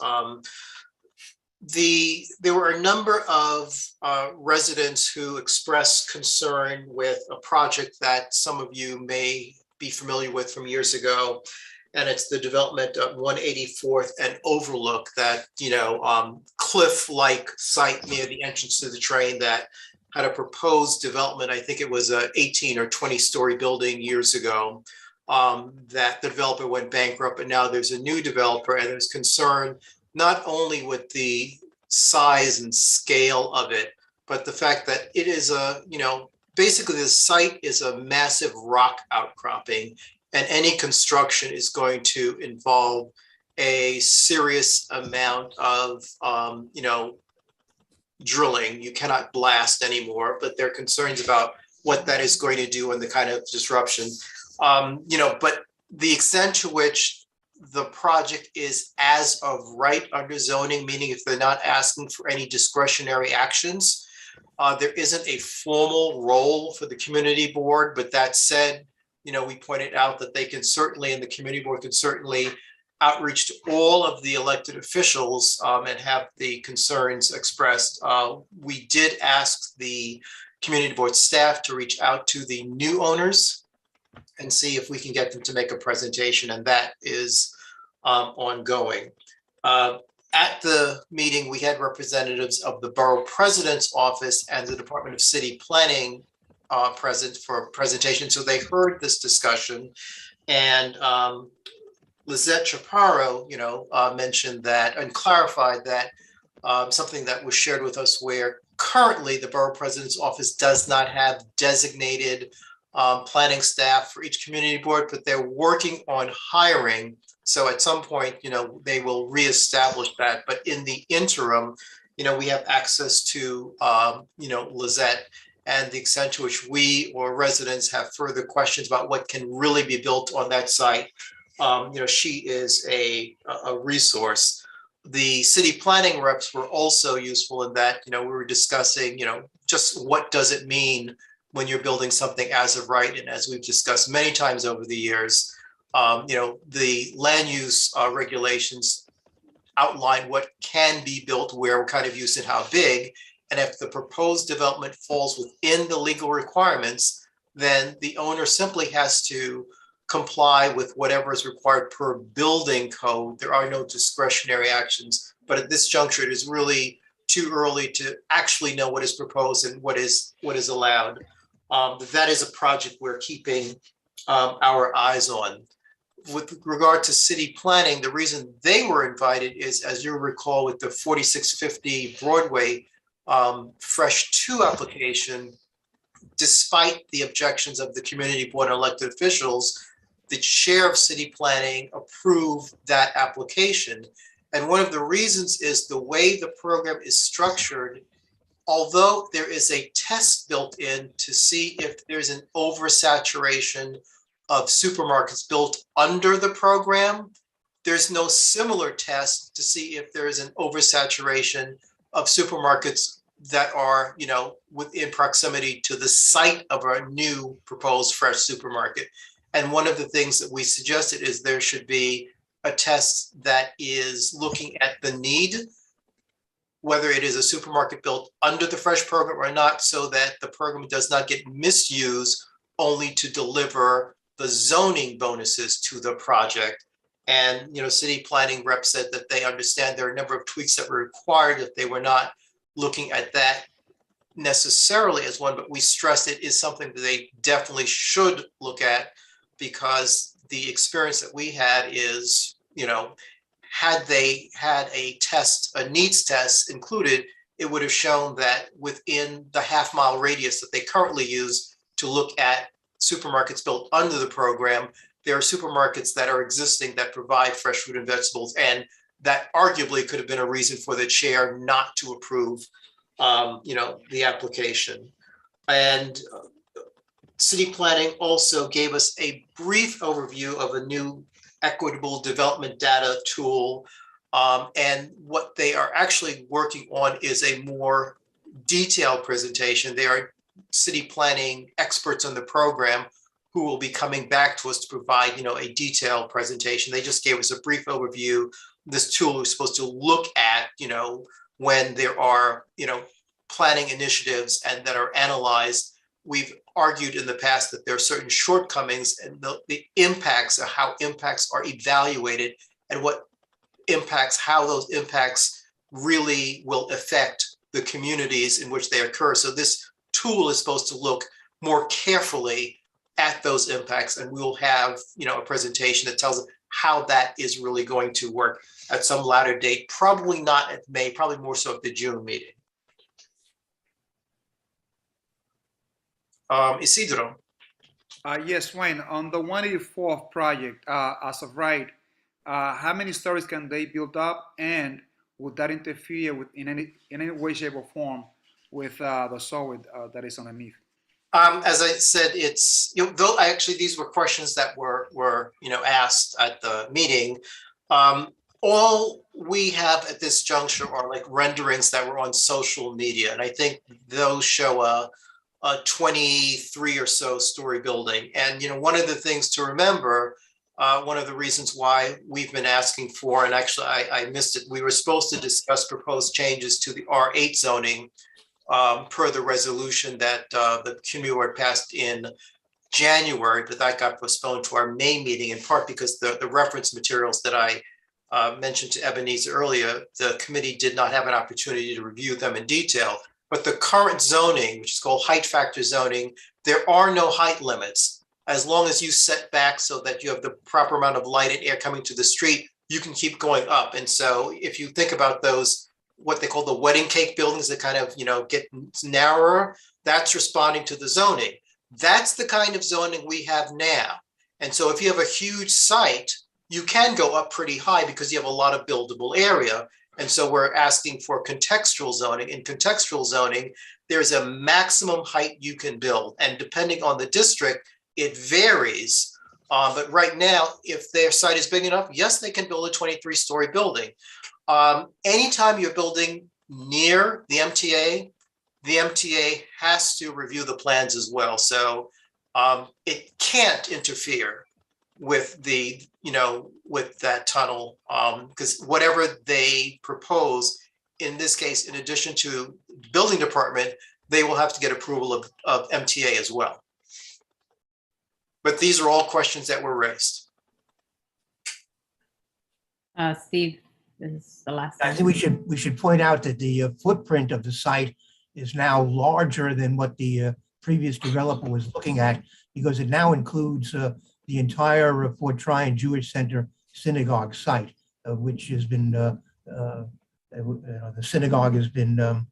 S5: There were a number of residents who expressed concern with a project that some of you may be familiar with from years ago, and it's the development of 184th and Overlook, that cliff-like site near the entrance to the train that had a proposed development. I think it was a 18 or 20-story building years ago. That the developer went bankrupt, and now there's a new developer, and there's concern not only with the size and scale of it, but the fact that it is basically the site is a massive rock outcropping, and any construction is going to involve a serious amount of, drilling. You cannot blast anymore, but there are concerns about what that is going to do and the kind of disruption. But the extent to which the project is as of right under zoning, meaning if they're not asking for any discretionary actions, there isn't a formal role for the community board. But that said, we pointed out that they can certainly, and the community board can certainly outreach to all of the elected officials and have the concerns expressed. We did ask the community board staff to reach out to the new owners and see if we can get them to make a presentation, and that is ongoing. At the meeting, we had representatives of the borough president's office and the Department of City Planning present for a presentation. So they heard this discussion, and Lizette Chaparro, mentioned that and clarified that something that was shared with us, where currently the borough president's office does not have designated planning staff for each community board, but they're working on hiring. So at some point, they will reestablish that. But in the interim, we have access to, Lizette, and the extent to which we or residents have further questions about what can really be built on that site. She is a resource. The city planning reps were also useful in that, we were discussing, just what does it mean when you're building something as of right. And as we've discussed many times over the years, the land use regulations outline what can be built where, what kind of use and how big. And if the proposed development falls within the legal requirements, then the owner simply has to comply with whatever is required per building code. There are no discretionary actions, but at this juncture, it is really too early to actually know what is proposed and what is allowed. That is a project we're keeping our eyes on. With regard to city planning, the reason they were invited is, as you recall, with the 4650 Broadway Fresh 2 application, despite the objections of the community board and elected officials, the chair of city planning approved that application. And one of the reasons is the way the program is structured. Although there is a test built in to see if there's an oversaturation of supermarkets built under the program, there's no similar test to see if there is an oversaturation of supermarkets that are, within proximity to the site of a new proposed fresh supermarket. And one of the things that we suggested is there should be a test that is looking at the need, whether it is a supermarket built under the fresh program or not, so that the program does not get misused only to deliver the zoning bonuses to the project. And, city planning rep said that they understand there are a number of tweaks that were required, that they were not looking at that necessarily as one, but we stress it is something that they definitely should look at, because the experience that we had is, had they had a needs test included, it would have shown that within the half-mile radius that they currently use to look at supermarkets built under the program, there are supermarkets that are existing that provide fresh fruit and vegetables, and that arguably could have been a reason for the chair not to approve, the application. And city planning also gave us a brief overview of a new equitable development data tool. And what they are actually working on is a more detailed presentation. They are city planning experts on the program who will be coming back to us to provide, a detailed presentation. They just gave us a brief overview. This tool is supposed to look at, when there are, planning initiatives and that are analyzed. We've argued in the past that there are certain shortcomings, and the impacts of how impacts are evaluated and how those impacts really will affect the communities in which they occur. So this tool is supposed to look more carefully at those impacts, and we'll have, a presentation that tells us how that is really going to work at some latter date, probably not at May, probably more so at the June meeting. Isidro.
S6: Yes, Wayne, on the 184th project, as of right, how many stories can they build up, and would that interfere with in any way, shape, or form with the soil that is underneath?
S5: As I said, it's, though actually these were questions that were asked at the meeting. All we have at this juncture are like renderings that were on social media, and I think those show a 23 or so story building. And one of the things to remember, one of the reasons why we've been asking for, and actually I missed it, we were supposed to discuss proposed changes to the R8 zoning per the resolution that the community board passed in January, but that got postponed to our May meeting, in part because the reference materials that I mentioned to Ebenezer earlier, the committee did not have an opportunity to review them in detail. But the current zoning, which is called height factor zoning, there are no height limits. As long as you set back so that you have the proper amount of light and air coming to the street, you can keep going up. And so if you think about those, what they call the wedding cake buildings that kind of, get narrower, that's responding to the zoning. That's the kind of zoning we have now. And so if you have a huge site, you can go up pretty high because you have a lot of buildable area. And so we're asking for contextual zoning. In contextual zoning, there's a maximum height you can build. And depending on the district, it varies. But right now, if their site is big enough, yes, they can build a 23-story building. Anytime you're building near the MTA has to review the plans as well. So it can't interfere with the, with that tunnel, because whatever they propose, in this case, in addition to building department, they will have to get approval of MTA as well. But these are all questions that were raised.
S2: Steve, this is the last.
S8: I think we should point out that the footprint of the site is now larger than what the previous developer was looking at, because it now includes the entire Fort Tryon Jewish Center synagogue site, which has been the synagogue has been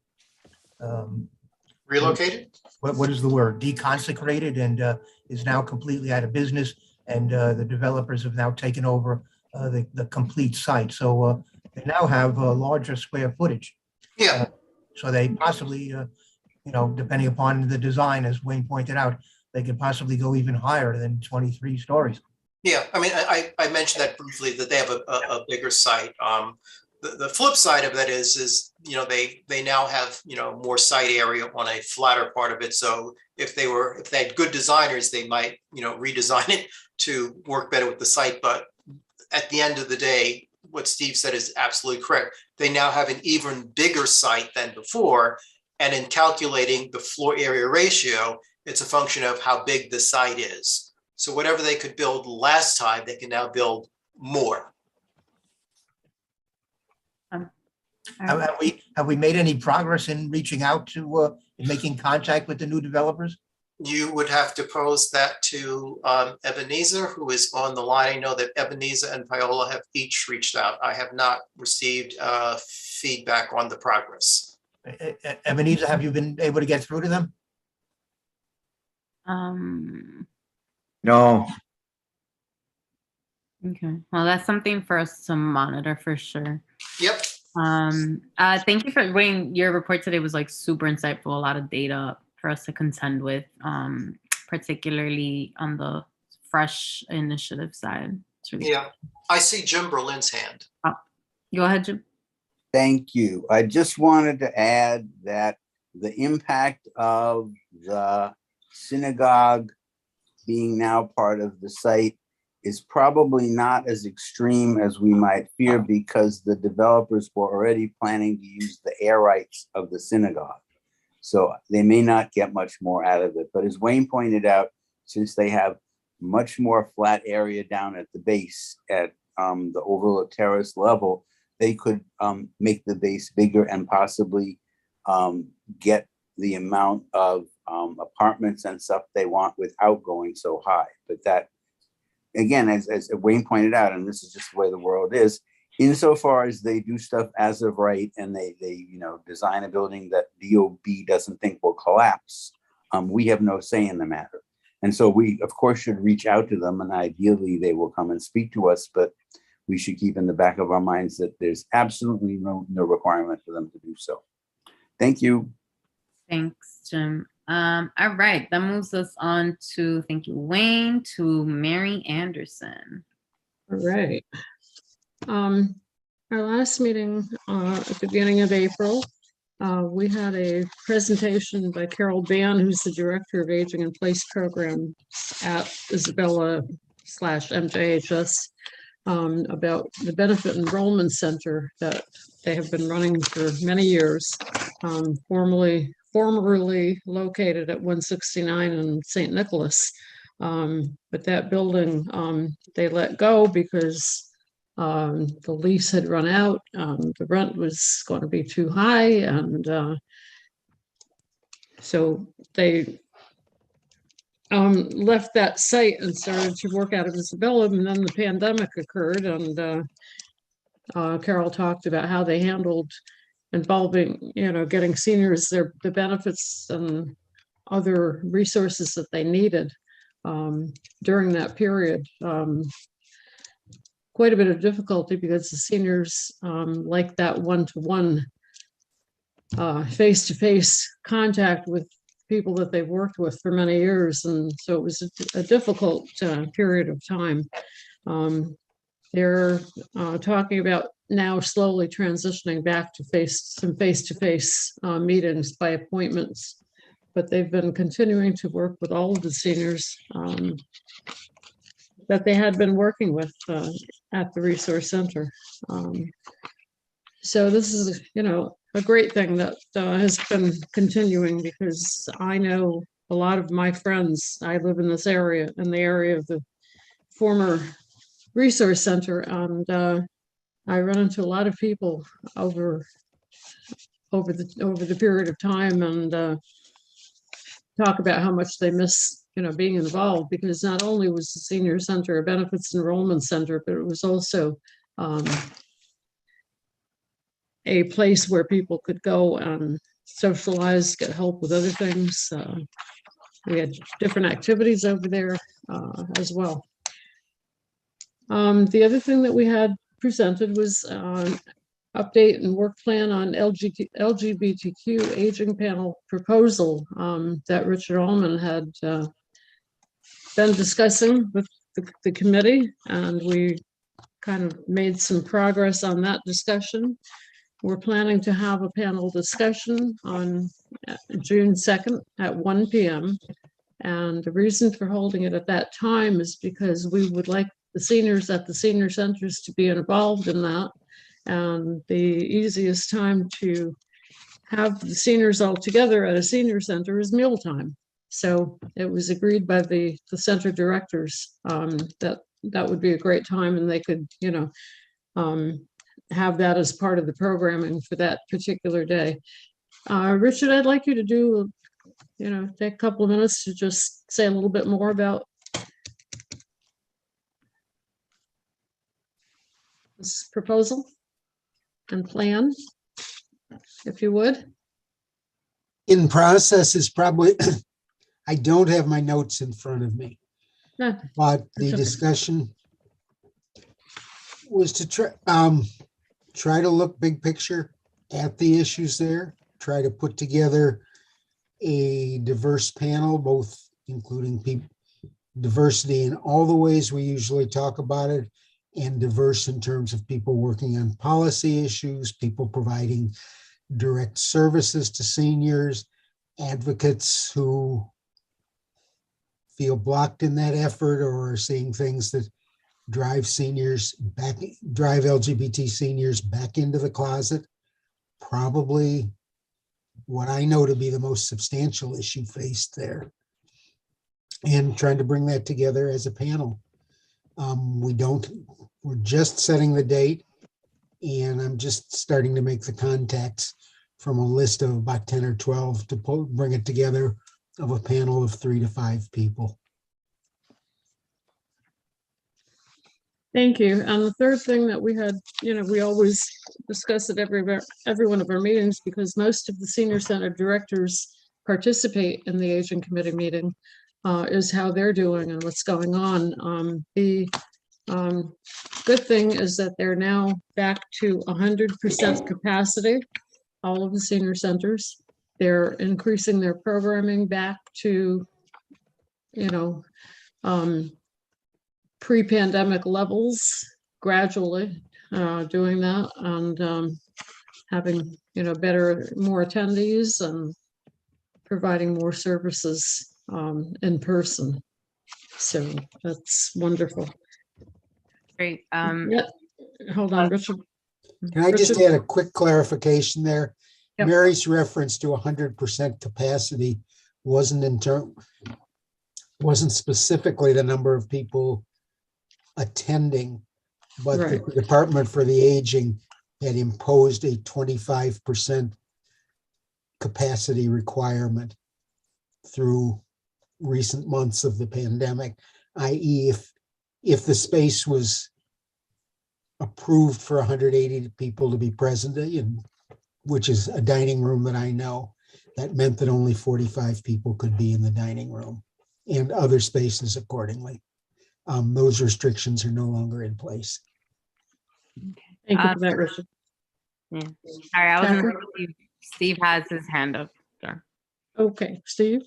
S5: relocated.
S8: What is the word? Deconsecrated, and is now completely out of business. And the developers have now taken over the complete site. So they now have a larger square footage.
S5: Yeah.
S8: So they possibly, depending upon the design, as Wayne pointed out, they could possibly go even higher than 23 stories.
S5: Yeah, I mean, I mentioned that briefly, that they have a bigger site. The flip side of that is they now have more site area on a flatter part of it. So if they had good designers, they might redesign it to work better with the site. But at the end of the day, what Steve said is absolutely correct. They now have an even bigger site than before, And in calculating the floor area ratio, it's a function of how big the site is. So whatever they could build last time, they can now build more.
S8: Have we made any progress in reaching out to, in making contact with the new developers?
S5: You would have to pose that to Ebenezer, who is on the line. I know that Ebenezer and Viola have each reached out. I have not received feedback on the progress.
S8: Ebenezer, have you been able to get through to them?
S3: No,
S2: Okay, well, that's something for us to monitor for sure.
S5: Yep.
S2: Thank you for Wayne. Your report today was like super insightful, a lot of data for us to contend with, particularly on the fresh initiative side. Really
S5: Yeah, I see Jim Berlin's hand.
S2: Go ahead, Jim.
S10: Thank you. I just wanted to add that the impact of the synagogue being now part of the site is probably not as extreme as we might fear, because the developers were already planning to use the air rights of the synagogue. So they may not get much more out of it. But as Wayne pointed out, since they have much more flat area down at the base at the overlook terrace level, they could make the base bigger and possibly get the amount of apartments and stuff they want without going so high. But that, again, as Wayne pointed out, and this is just the way the world is, insofar as they do stuff as of right and they design a building that DOB doesn't think will collapse, we have no say in the matter. And so we, of course, should reach out to them, and ideally they will come and speak to us, but we should keep in the back of our minds that there's absolutely no requirement for them to do so. Thank you.
S2: Thanks, Jim. All right, that moves us on to, thank you, Wayne, to Mary Anderson.
S4: All right. Our last meeting at the beginning of April, we had a presentation by Carol Ban, who's the Director of Aging in Place Program at Isabella/MJHS, about the Benefit Enrollment Center that they have been running for many years, formerly located at 169 in St. Nicholas. But that building, they let go because the lease had run out. The rent was going to be too high. And so they left that site and started to work out of Isabella. And then the pandemic occurred, and Carol talked about how they handled involving, getting seniors the benefits and other resources that they needed during that period. Quite a bit of difficulty because the seniors like that one-to-one face-to-face contact with people that they've worked with for many years. And so it was a difficult period of time. They're talking about now slowly transitioning back to face-to-face meetings by appointments, but they've been continuing to work with all of the seniors that they had been working with at the resource center. So this is, a great thing that has been continuing, because I know a lot of my friends, I live in this area, in the area of the former resource center, and I run into a lot of people over the period of time, and talk about how much they miss being involved, because not only was the senior center a benefits enrollment center, but it was also a place where people could go and socialize, get help with other things. We had different activities over there as well. The other thing that we had presented was update and work plan on LGBTQ aging panel proposal that Richard Allman had been discussing with the committee, and we kind of made some progress on that discussion. We're planning to have a panel discussion on June 2nd at 1 p.m. And the reason for holding it at that time is because we would like the seniors at the senior centers to be involved in that. And the easiest time to have the seniors all together at a senior center is mealtime. So it was agreed by the center directors that that would be a great time, and they could, you know, have that as part of the programming for that particular day. Richard, I'd like you to do, you know, take a couple of minutes to just say a little bit more about this proposal and plan, if you would.
S13: In process is probably, I don't have my notes in front of me,
S4: Yeah,
S13: but the
S4: okay.
S13: discussion was to try to look big picture at the issues there, try to put together a diverse panel, both including people, diversity in all the ways we usually talk about it, and diverse in terms of people working on policy issues, people providing direct services to seniors, advocates who feel blocked in that effort or are seeing things that drive LGBT seniors back into the closet. Probably what I know to be the most substantial issue faced there. And trying to bring that together as a panel. We're just setting the date, and I'm just starting to make the contacts from a list of about 10 or 12 to bring it together of a panel of 3 to 5 people.
S4: Thank you. And the third thing that we had, you know, we always discuss at every one of our meetings, because most of the senior center directors participate in the aging committee meeting, is how they're doing and what's going on. The good thing is that they're now back to 100% capacity, all of the senior centers. They're increasing their programming back to, you know, pre-pandemic levels, gradually doing that, and having, you know, more attendees and providing more services in person. So that's wonderful.
S2: Great.
S4: Yeah. Hold on, Richard.
S13: Can I just add a quick clarification there?
S4: Yep.
S13: Mary's reference to 100% capacity wasn't specifically the number of people attending, but
S4: Right.
S13: the Department for the Aging had imposed a 25% capacity requirement through recent months of the pandemic, i.e. if the space was approved for 180 people to be present in, which is a dining room that I know, that meant that only 45 people could be in the dining room and other spaces accordingly. Those restrictions are no longer in place.
S4: Thank you for that, Richard.
S2: Yeah. Sorry, I wasn't.
S4: Catherine?
S2: Steve has his hand up. Sure.
S4: Okay, Steve.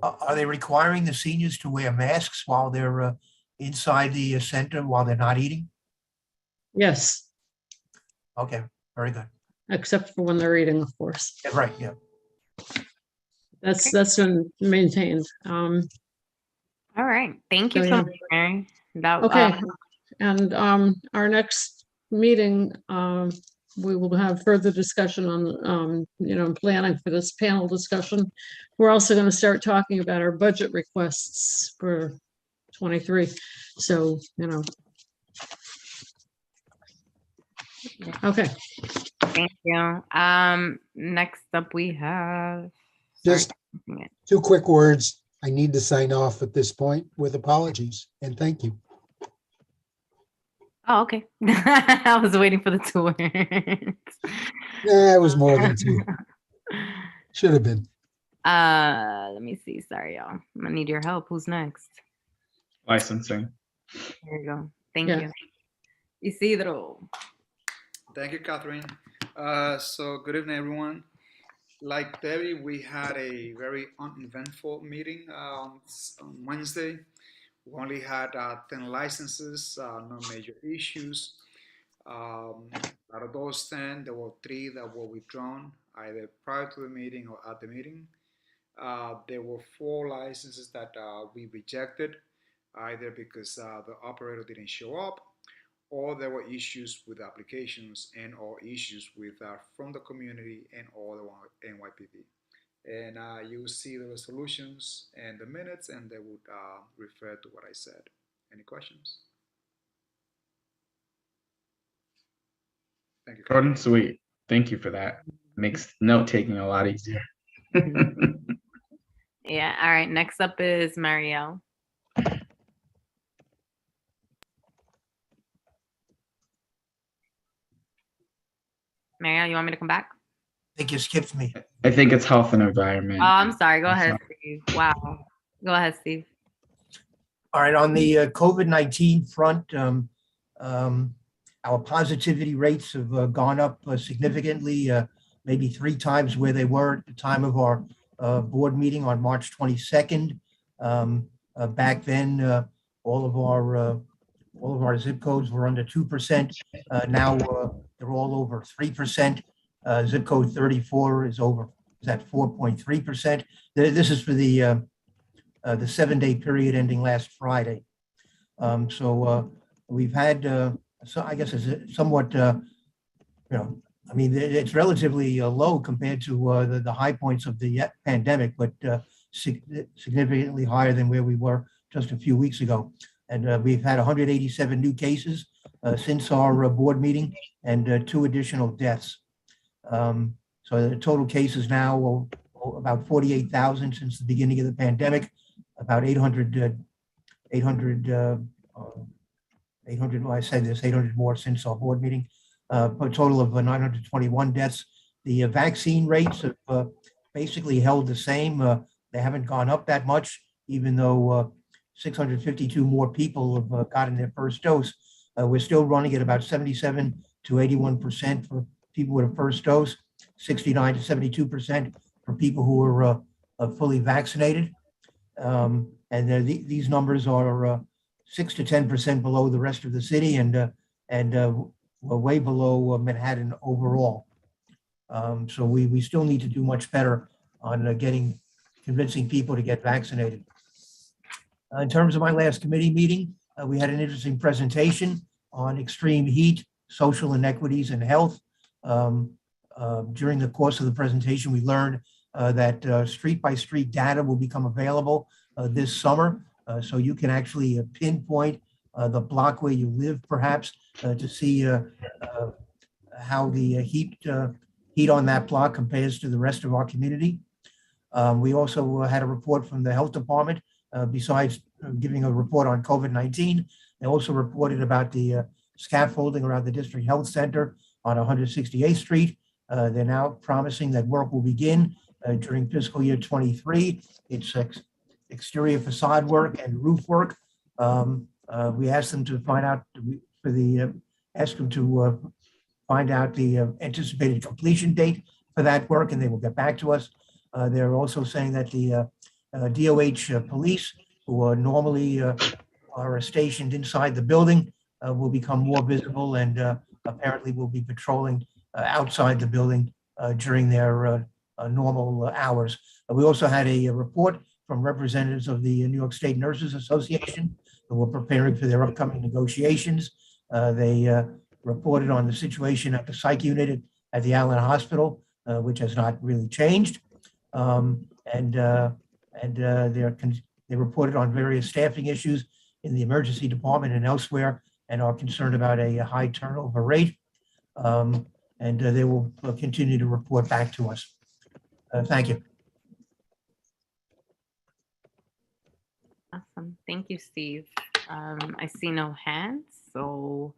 S8: Are they requiring the seniors to wear masks while they're inside the center while they're not eating?
S4: Yes,
S8: Okay, very good.
S4: except for when they're eating, of course.
S8: Yeah, right, yeah.
S4: That's been maintained.
S2: All right. Thank you
S4: So,
S2: so
S4: yeah.
S2: much, Mary. That,
S4: Okay, and our next meeting, we will have further discussion on, you know, planning for this panel discussion. We're also going to start talking about our budget requests for 23. So, you know. Okay.
S2: Thank you. Next up we have.
S13: Just 2 quick words. I need to sign off at this point with apologies and thank you.
S2: Oh, okay. I was waiting for the 2 words.
S13: Yeah, it was more than 2. Should have been.
S2: Let me see. Sorry, y'all. I'm gonna need your help. Who's next?
S1: Licensing.
S2: There you go. Thank
S4: Yeah.
S2: you. Isidro.
S6: Thank you, Catherine. So good evening, everyone. Like Debbie, we had a very uneventful meeting on Wednesday. We only had 10 licenses, no major issues. Out of those 10, there were 3 that were withdrawn, either prior to the meeting or at the meeting. There were 4 licenses that we rejected, either because the operator didn't show up or there were issues with applications and or issues with from the community and or the NYPD. And you will see the resolutions and the minutes, and they would refer to what I said. Any questions? Thank you.
S1: Short and sweet. Thank you for that. Makes note taking a lot easier.
S2: Yeah. All right. Next up is Marielle. Marielle, you want me to come back?
S8: I think you skipped me.
S1: I think it's health and environment.
S2: Oh, I'm sorry. Go ahead, Steve. Wow. Go ahead, Steve.
S8: All right, on the COVID-19 front, our positivity rates have gone up significantly, maybe 3 times where they were at the time of our board meeting on March 22nd. Back then, all of our zip codes were under 2%. Now they're all over 3%. Zip code 34 is at 4.3%. This is for the 7-day period ending last Friday. So we've had, so I guess it's somewhat, I mean, it's relatively low compared to the high points of the pandemic, but significantly higher than where we were just a few weeks ago. And we've had 187 new cases since our board meeting and 2 additional deaths. So the total cases now about 48,000 since the beginning of the pandemic, about 800, well, I said this, 800 more since our board meeting, a total of 921 deaths. The vaccine rates have basically held the same. They haven't gone up that much, even though 652 more people have gotten their first dose. We're still running at about 77 to 81% for people with a first dose, 69 to 72% for people who are fully vaccinated. And these numbers are 6 to 10% below the rest of the city and way below Manhattan overall. So we still need to do much better on convincing people to get vaccinated. In terms of my last committee meeting, we had an interesting presentation on extreme heat, social inequities, and health. During the course of the presentation, we learned that street-by-street data will become available this summer. So you can actually pinpoint the block where you live, perhaps, to see how the heat on that block compares to the rest of our community. We also had a report from the health department. Besides giving a report on COVID-19, they also reported about the scaffolding around the district health center on 168th Street. They're now promising that work will begin during fiscal year 23. It's exterior facade work and roof work. We asked them to find out find out the anticipated completion date for that work, and they will get back to us. They're also saying that the DOH police, who are normally are stationed inside the building, will become more visible and apparently will be patrolling outside the building during their normal hours. We also had a report from representatives of the New York State Nurses Association who were preparing for their upcoming negotiations. They reported on the situation at the psych unit at the Allen Hospital, which has not really changed. They reported on various staffing issues in the emergency department and elsewhere, and are concerned about a high turnover rate. They will continue to report back to us. Thank you.
S2: Awesome. Thank you, Steve. I see no hands, so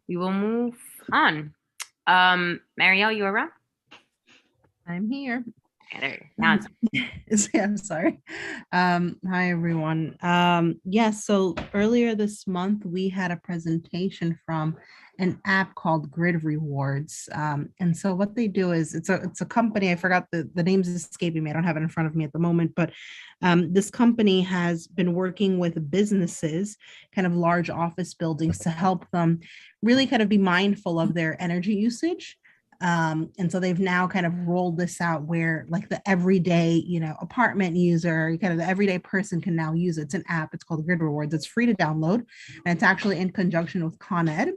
S2: we will move on. Marielle, you are up?
S9: I'm here.
S2: Now
S9: Yeah, I'm sorry. Hi, everyone. Yes, so earlier this month, we had a presentation from an app called Grid Rewards. And so what they do is it's a company, I forgot the name's escaping me. I don't have it in front of me at the moment, but this company has been working with businesses, kind of large office buildings, to help them really kind of be mindful of their energy usage. And so they've now kind of rolled this out where like the everyday, apartment user, kind of the everyday person can now use it. It's an app. It's called Grid Rewards. It's free to download, and it's actually in conjunction with Con Ed.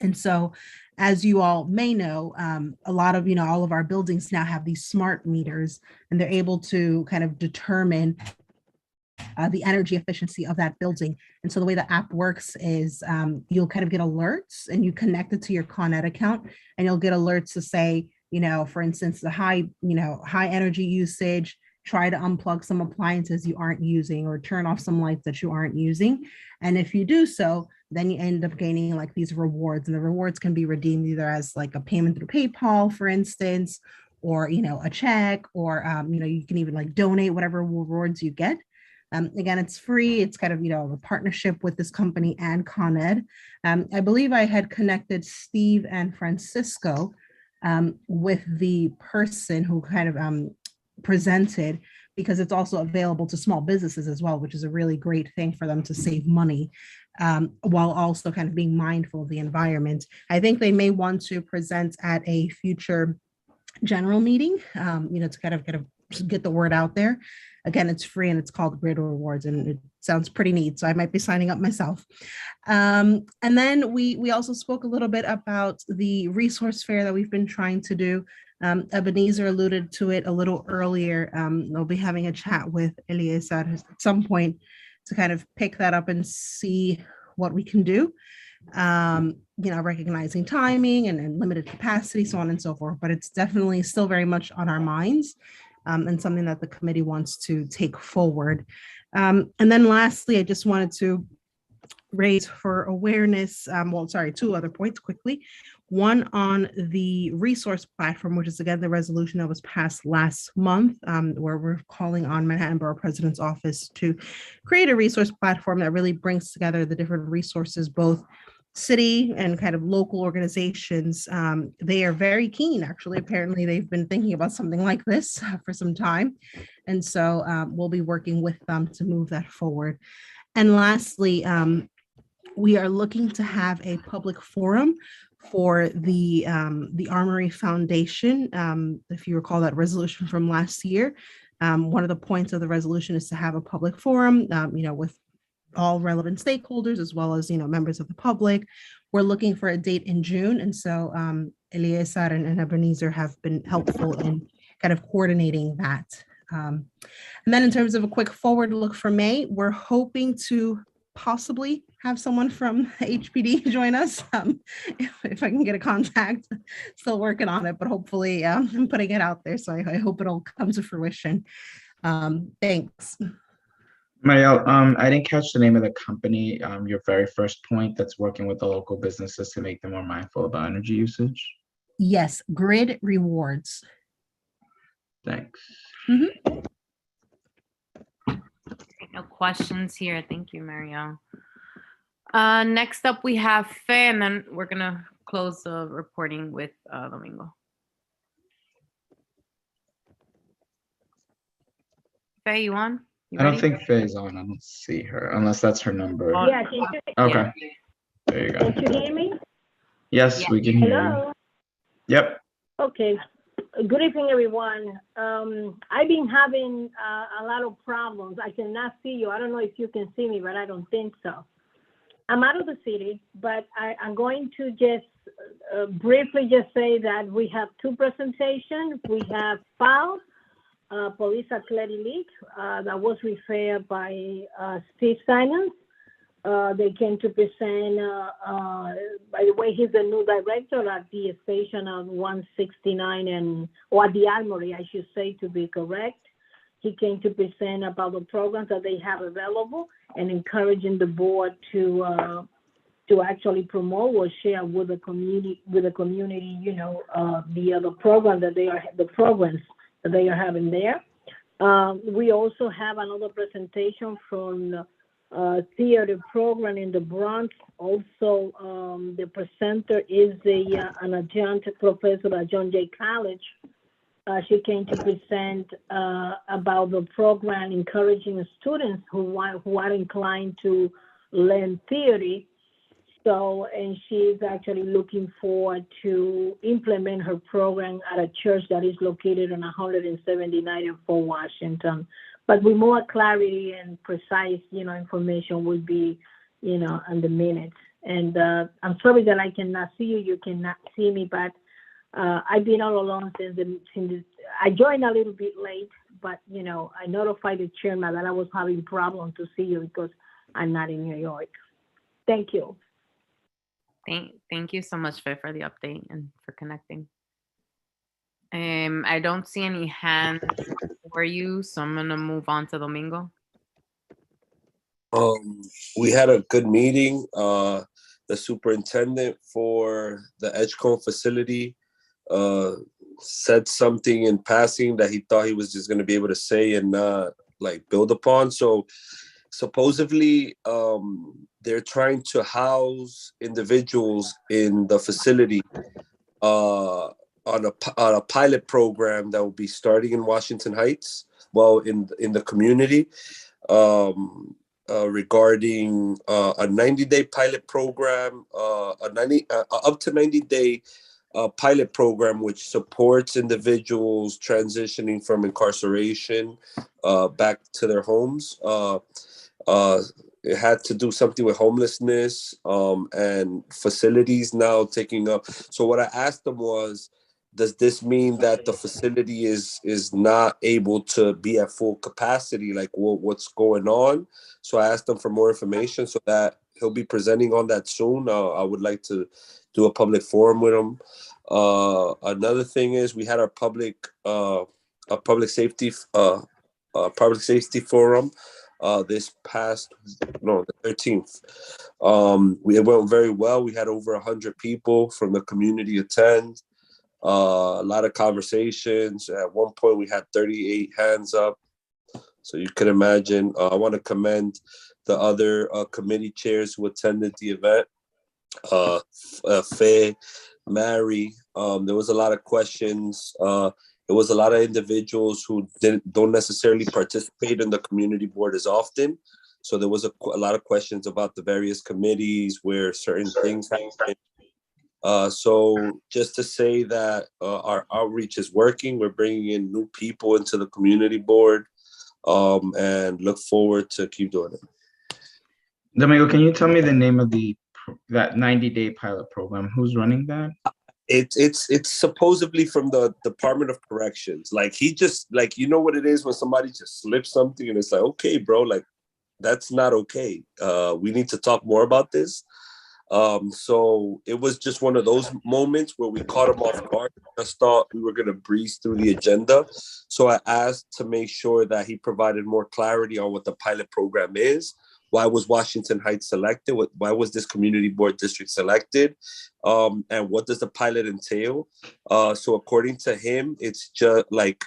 S9: And so, as you all may know, a lot of, all of our buildings now have these smart meters, and they're able to kind of determine the energy efficiency of that building. And so the way the app works is you'll kind of get alerts, and you connect it to your Con Ed account, and you'll get alerts to say, for instance, the high energy usage, try to unplug some appliances you aren't using, or turn off some lights that you aren't using. And if you do so, then you end up gaining like these rewards, and the rewards can be redeemed either as like a payment through PayPal, for instance, or, a check, or, you can even like donate whatever rewards you get. Again, it's free. It's kind of, a partnership with this company and Con Ed. I believe I had connected Steve and Francisco with the person who kind of presented, because it's also available to small businesses as well, which is a really great thing for them to save money while also kind of being mindful of the environment. I think they may want to present at a future general meeting, to kind of get the word out there. Again, it's free, and it's called Grid Rewards, and it sounds pretty neat. So I might be signing up myself. And then we also spoke a little bit about the resource fair that we've been trying to do. Ebenezer alluded to it a little earlier. They'll be having a chat with Eliezer at some point to kind of pick that up and see what we can do. Recognizing timing and limited capacity, so on and so forth. But it's definitely still very much on our minds. And something that the committee wants to take forward. And then lastly, I just wanted to raise for awareness, two other points quickly. One on the resource platform, which is again the resolution that was passed last month, where we're calling on Manhattan Borough President's Office to create a resource platform that really brings together the different resources, both city and kind of local organizations. They are very keen, actually. Apparently, they've been thinking about something like this for some time. And so we'll be working with them to move that forward. And lastly, we are looking to have a public forum for the Armory Foundation. If you recall that resolution from last year, one of the points of the resolution is to have a public forum, with all relevant stakeholders, as well as, members of the public. We're looking for a date in June. And so Eliezer and Ebenezer have been helpful in kind of coordinating that. And then in terms of a quick forward look for May, we're hoping to possibly have someone from HPD join us, if I can get a contact. Still working on it, but hopefully I'm putting it out there. So I hope it'll come to fruition. Thanks.
S1: Marielle, I didn't catch the name of the company, your very first point that's working with the local businesses to make them more mindful about energy usage.
S9: Yes, Grid Rewards.
S1: Thanks.
S2: No questions here. Thank you, Marielle. Next up, we have Faye, and then we're going to close the reporting with Domingo. Faye, you on?
S1: I don't think Faye's on. I don't see her, unless that's her number.
S14: Yeah,
S1: Okay. There you go.
S14: Can you hear me?
S1: Yes, we can hear
S14: Hello?
S1: you. Yep.
S14: Okay. Good evening, everyone. I've been having a lot of problems. I cannot see you. I don't know if you can see me, but I don't think so. I'm out of the city, but I'm going to just briefly just say that we have two presentations. We have FAO, Police Athletic League, that was referred by Steve Simons. They came to present, by the way, he's the new director at the station of 169 or at the Armory, I should say, to be correct. He came to present about the programs that they have available and encouraging the board to actually promote or share with the community, the other program that the programs that they are having there. We also have another presentation from theater program in the Bronx. Also, the presenter is an adjunct professor at John Jay College. She came to present about the program encouraging students who are inclined to learn theory. So, and she's actually looking forward to implement her program at a church that is located on 179 in Fort Washington. But with more clarity and precise, information would be, in the minutes. And I'm sorry that I cannot see you. You cannot see me, but I've been all along since I joined a little bit late, but you know, I notified the chairman that I was having problem to see you because I'm not in New York. Thank you.
S2: Thank you so much, Faye, for the update and for connecting. I don't see any hands for you, so I'm gonna move on to Domingo.
S15: We had a good meeting. The superintendent for the Edgecombe facility said something in passing that he thought he was just going to be able to say and not like build upon. So supposedly they're trying to house individuals in the facility on a pilot program that will be starting in Washington Heights, well, in the community, regarding a 90-day pilot program, up to 90-day pilot program, which supports individuals transitioning from incarceration back to their homes. It had to do something with homelessness and facilities now taking up. So what I asked them was, does this mean that the facility is not able to be at full capacity? Like what's going on? So I asked him for more information so that he'll be presenting on that soon. I would like to do a public forum with him. Another thing is we had our public safety forum this past, the 13th. It went very well. We had over 100 people from the community attend. A lot of conversations. At one point, we had 38 hands up. So you can imagine. I want to commend the other committee chairs who attended the event. Faye, Mary. There was a lot of questions. There was a lot of individuals who don't necessarily participate in the community board as often. So there was a lot of questions about the various committees where certain things happen. So just to say that our outreach is working, we're bringing in new people into the community board, and look forward to keep doing it.
S1: Domingo, can you tell me the name of that 90-day pilot program? Who's running that?
S15: It's supposedly from the Department of Corrections. Like he just, like, you know what it is when somebody just slips something and it's like, okay, bro, like that's not okay. We need to talk more about this. So it was just one of those moments where we caught him off guard. I just thought we were going to breeze through the agenda. So I asked to make sure that he provided more clarity on what the pilot program is. Why was Washington Heights selected? Why was this community board district selected? And what does the pilot entail? So according to him, it's just like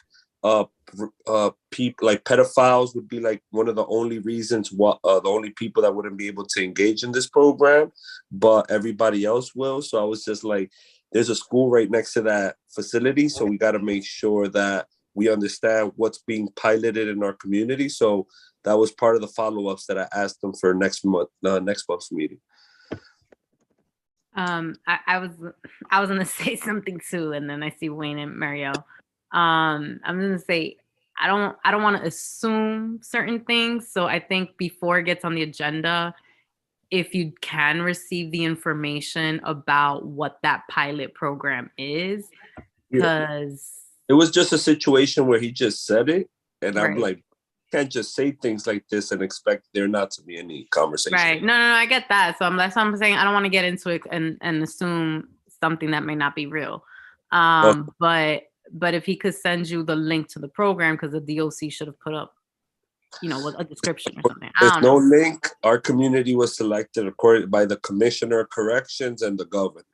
S15: people like pedophiles would be like one of the only reasons the only people that wouldn't be able to engage in this program, but everybody else will. So I was just like, there's a school right next to that facility, so we got to make sure that we understand what's being piloted in our community. So that was part of the follow-ups that I asked them for next month's meeting.
S2: I was gonna say something too, and then I see Wayne and Mario. I'm gonna say I don't want to assume certain things. So I think before it gets on the agenda, if you can receive the information about what that pilot program is, because
S15: it was just a situation where he just said it, and
S2: right.
S15: I'm like, can't just say things like this and expect there not to be any conversation.
S2: Right. No, I get that. So that's what I'm saying. I don't want to get into it and assume something that may not be real. But if he could send you the link to the program, because the DOC should have put up, a description or something.
S15: There's no link. Our community was selected according by the Commissioner of Corrections and the governor.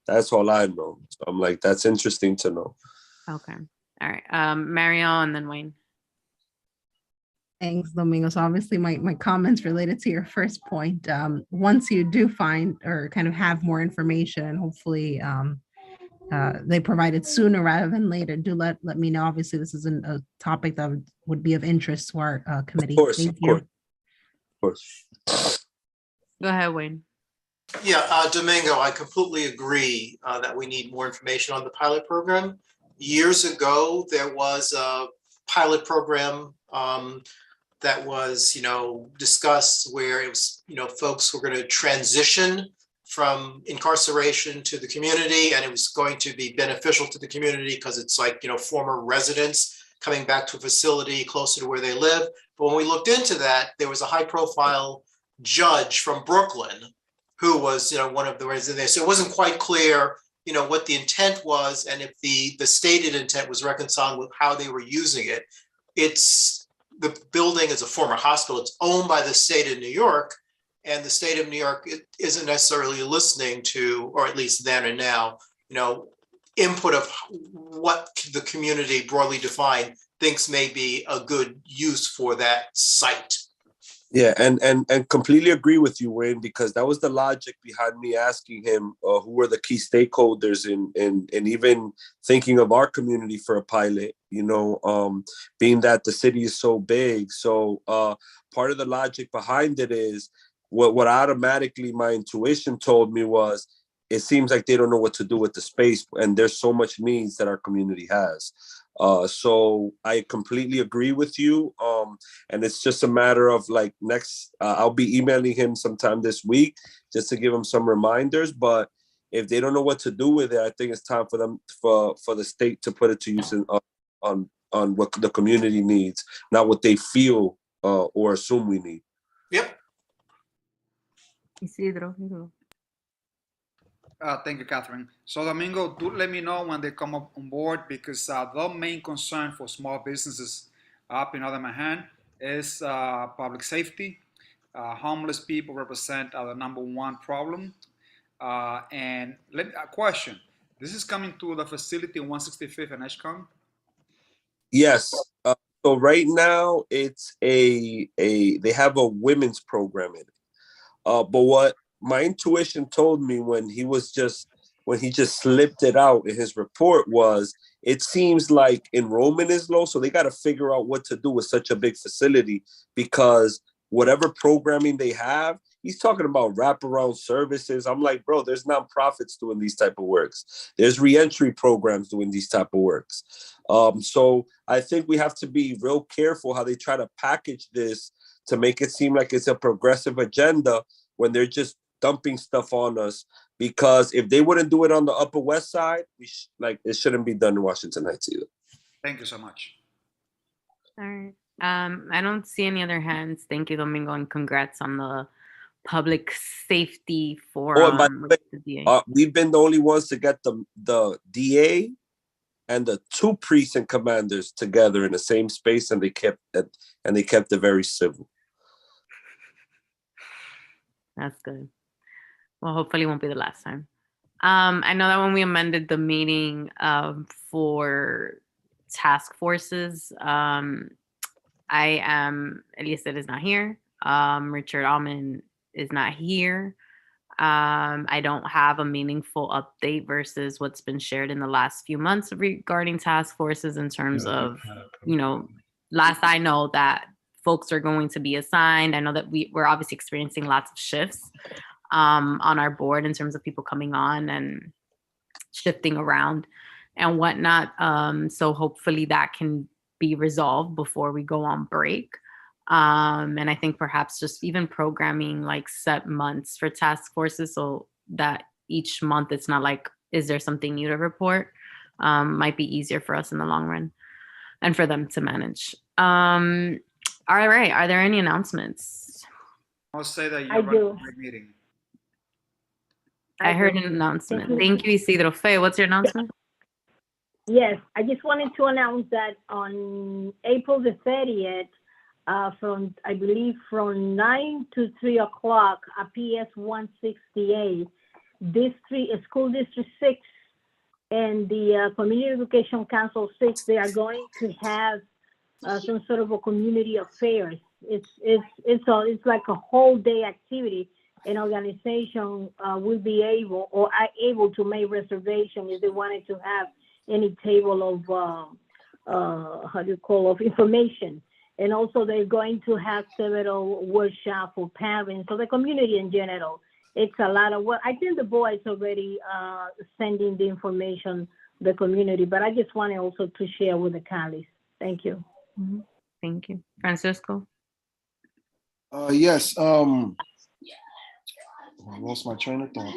S15: That's all I know. So I'm like, that's interesting to know.
S2: Okay. All right. Mario and then Wayne.
S9: Thanks, Domingo. So obviously my comments related to your first point, once you do find or kind of have more information, and hopefully they provide it sooner rather than later, do let me know. Obviously, this is a topic that would be of interest to our committee. Thank you.
S15: Of course.
S2: Go ahead, Wayne.
S5: Yeah, Domingo, I completely agree that we need more information on the pilot program. Years ago, there was a pilot program that was, discussed where it was, folks were going to transition from incarceration to the community, and it was going to be beneficial to the community because it's like, former residents coming back to a facility closer to where they live. But when we looked into that, there was a high profile judge from Brooklyn who was, one of the residents there. So it wasn't quite clear, what the intent was, and if the stated intent was reconciled with how they were using it. The building is a former hospital. It's owned by the state of New York, and the state of New York isn't necessarily listening to, or at least then and now, input of what the community broadly defined thinks may be a good use for that site.
S15: Yeah, and completely agree with you, Wayne, because that was the logic behind me asking him who were the key stakeholders in even thinking of our community for a pilot, being that the city is so big. So part of the logic behind it is what automatically my intuition told me was, it seems like they don't know what to do with the space, and there's so much needs that our community has. So I completely agree with you. And it's just a matter of I'll be emailing him sometime this week just to give him some reminders. But if they don't know what to do with it, I think it's time for them, for the state to put it to use on what the community needs, not what they feel or assume we need.
S5: Yep.
S2: Isidro.
S6: Thank you, Catherine. So Domingo, do let me know when they come up on board, because the main concern for small businesses up in Northern Manhattan is public safety. Homeless people represent the number one problem. And a question, this is coming to the facility 165th and Edgecombe?
S15: Yes. So right now it's they have a women's program in it. But what my intuition told me when he just slipped it out in his report was, it seems like enrollment is low, so they got to figure out what to do with such a big facility, because whatever programming they have, he's talking about wraparound services. I'm like, bro, there's nonprofits doing these type of works. There's reentry programs doing these type of works. So I think we have to be real careful how they try to package this to make it seem like it's a progressive agenda when they're just dumping stuff on us. Because if they wouldn't do it on the Upper West Side, it shouldn't be done in Washington Heights either.
S6: Thank you so much.
S2: All right. I don't see any other hands. Thank you, Domingo, and congrats on the public safety forum.
S15: Oh, and by the way, we've been the only ones to get the DA and the two precinct commanders together in the same space, and they kept it very civil.
S2: That's good. Well, hopefully it won't be the last time. I know that when we amended the meeting for task forces, Eliezer is not here. Richard Alman is not here. I don't have a meaningful update versus what's been shared in the last few months regarding task forces in terms of, last I know that folks are going to be assigned. I know that we're obviously experiencing lots of shifts on our board in terms of people coming on and shifting around and whatnot. So hopefully that can be resolved before we go on break. And I think perhaps just even programming like set months for task forces so that each month it's not like, is there something new to report? Might be easier for us in the long run and for them to manage. All right, are there any announcements?
S6: I'll say that
S14: I
S6: you're
S14: do.
S6: running a great meeting.
S2: I heard an announcement. Thank you, Isidro. Faye, what's your announcement?
S14: Yes, I just wanted to announce that on April the 30th, from 9 to 3 o'clock at PS 168, School District 6 and the Community Education Council 6, they are going to have some sort of a community affairs. It's like a whole day activity. An organization will be able to make reservation if they wanted to have any table of information. And also they're going to have several workshops for parents, so the community in general. It's a lot of work. I think the board is already sending the information to the community, but I just wanted also to share with the colleagues. Thank you.
S2: Mm-hmm. Thank you. Francisco?
S12: Yes. I lost my train of thought.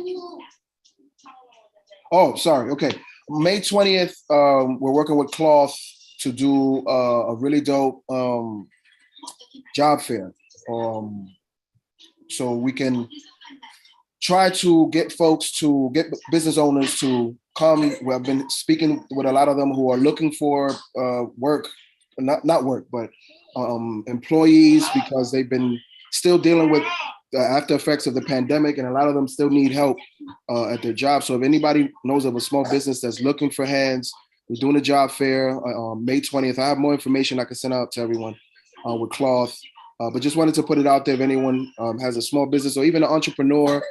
S12: Oh, sorry. Okay. May 20th, we're working with Cloth to do a really dope job fair. So we can try to get business owners to come. I've been speaking with a lot of them who are looking for work, not work, but employees, because they've been still dealing with the after effects of the pandemic, and a lot of them still need help at their job. So if anybody knows of a small business that's looking for hands, we're doing a job fair May 20th. I have more information I can send out to everyone with Cloth. But just wanted to put it out there. If anyone has a small business or even an entrepreneur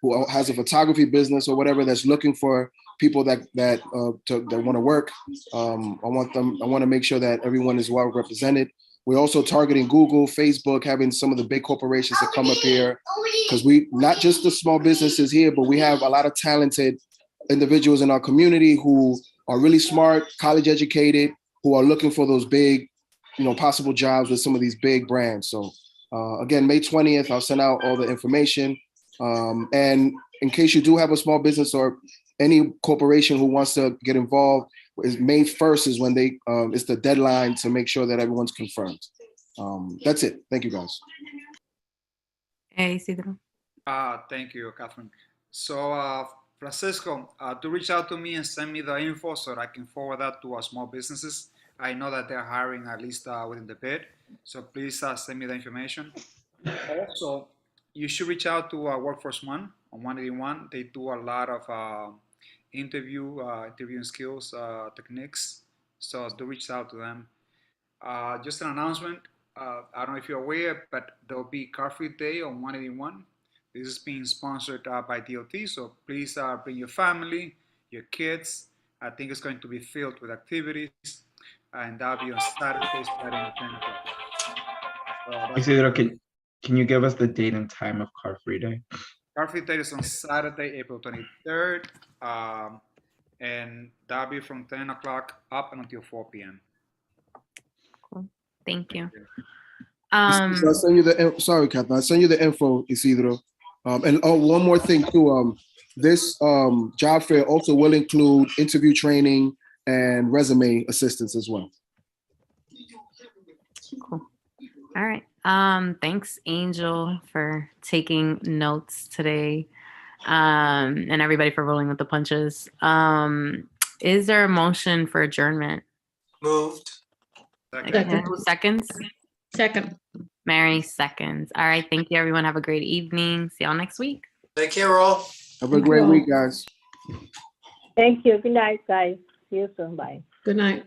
S12: who has a photography business or whatever that's looking for people that want to work, I want to make sure that everyone is well represented. We're also targeting Google, Facebook, having some of the big corporations that come up here, because we not just the small businesses here, but we have a lot of talented individuals in our community who are really smart, college educated, who are looking for those big, possible jobs with some of these big brands. So again, May 20th, I'll send out all the information. And in case you do have a small business or any corporation who wants to get involved, is May 1st is when it's the deadline to make sure that everyone's confirmed. That's it. Thank you, guys.
S2: Hey, Isidro.
S6: Thank you, Catherine. So Francisco, do reach out to me and send me the info so that I can forward that to our small businesses. I know that they're hiring at least within the bid. So please send me the information. Also, you should reach out to Workforce One on 181. They do a lot of interviewing skills, techniques. So do reach out to them. Just an announcement. I don't know if you're aware, but there'll be Car Free Day on 181. This is being sponsored by DOT. So please bring your family, your kids. I think it's going to be filled with activities. And that'll be on Saturday starting at 10 o'clock.
S1: Isidro, can you give us the date and time of Car Free Day?
S6: Car Free Day is on Saturday, April 23rd. And that'll be from 10 o'clock up until 4 p.m.
S2: Cool. Thank you.
S12: I'll send you sorry, Catherine. I'll send you the info, Isidro. And one more thing too. This job fair also will include interview training and resume assistance as well.
S2: Cool. All right. Thanks, Angel, for taking notes today. And everybody for rolling with the punches. Is there a motion for adjournment?
S5: Moved.
S2: Second. Who seconds?
S4: Second.
S2: Mary seconds. All right. Thank you, everyone. Have a great evening. See y'all next week.
S5: Take care, all.
S12: Have a great week, guys.
S14: Thank you. Good night, guys. See you soon. Bye.
S4: Good night.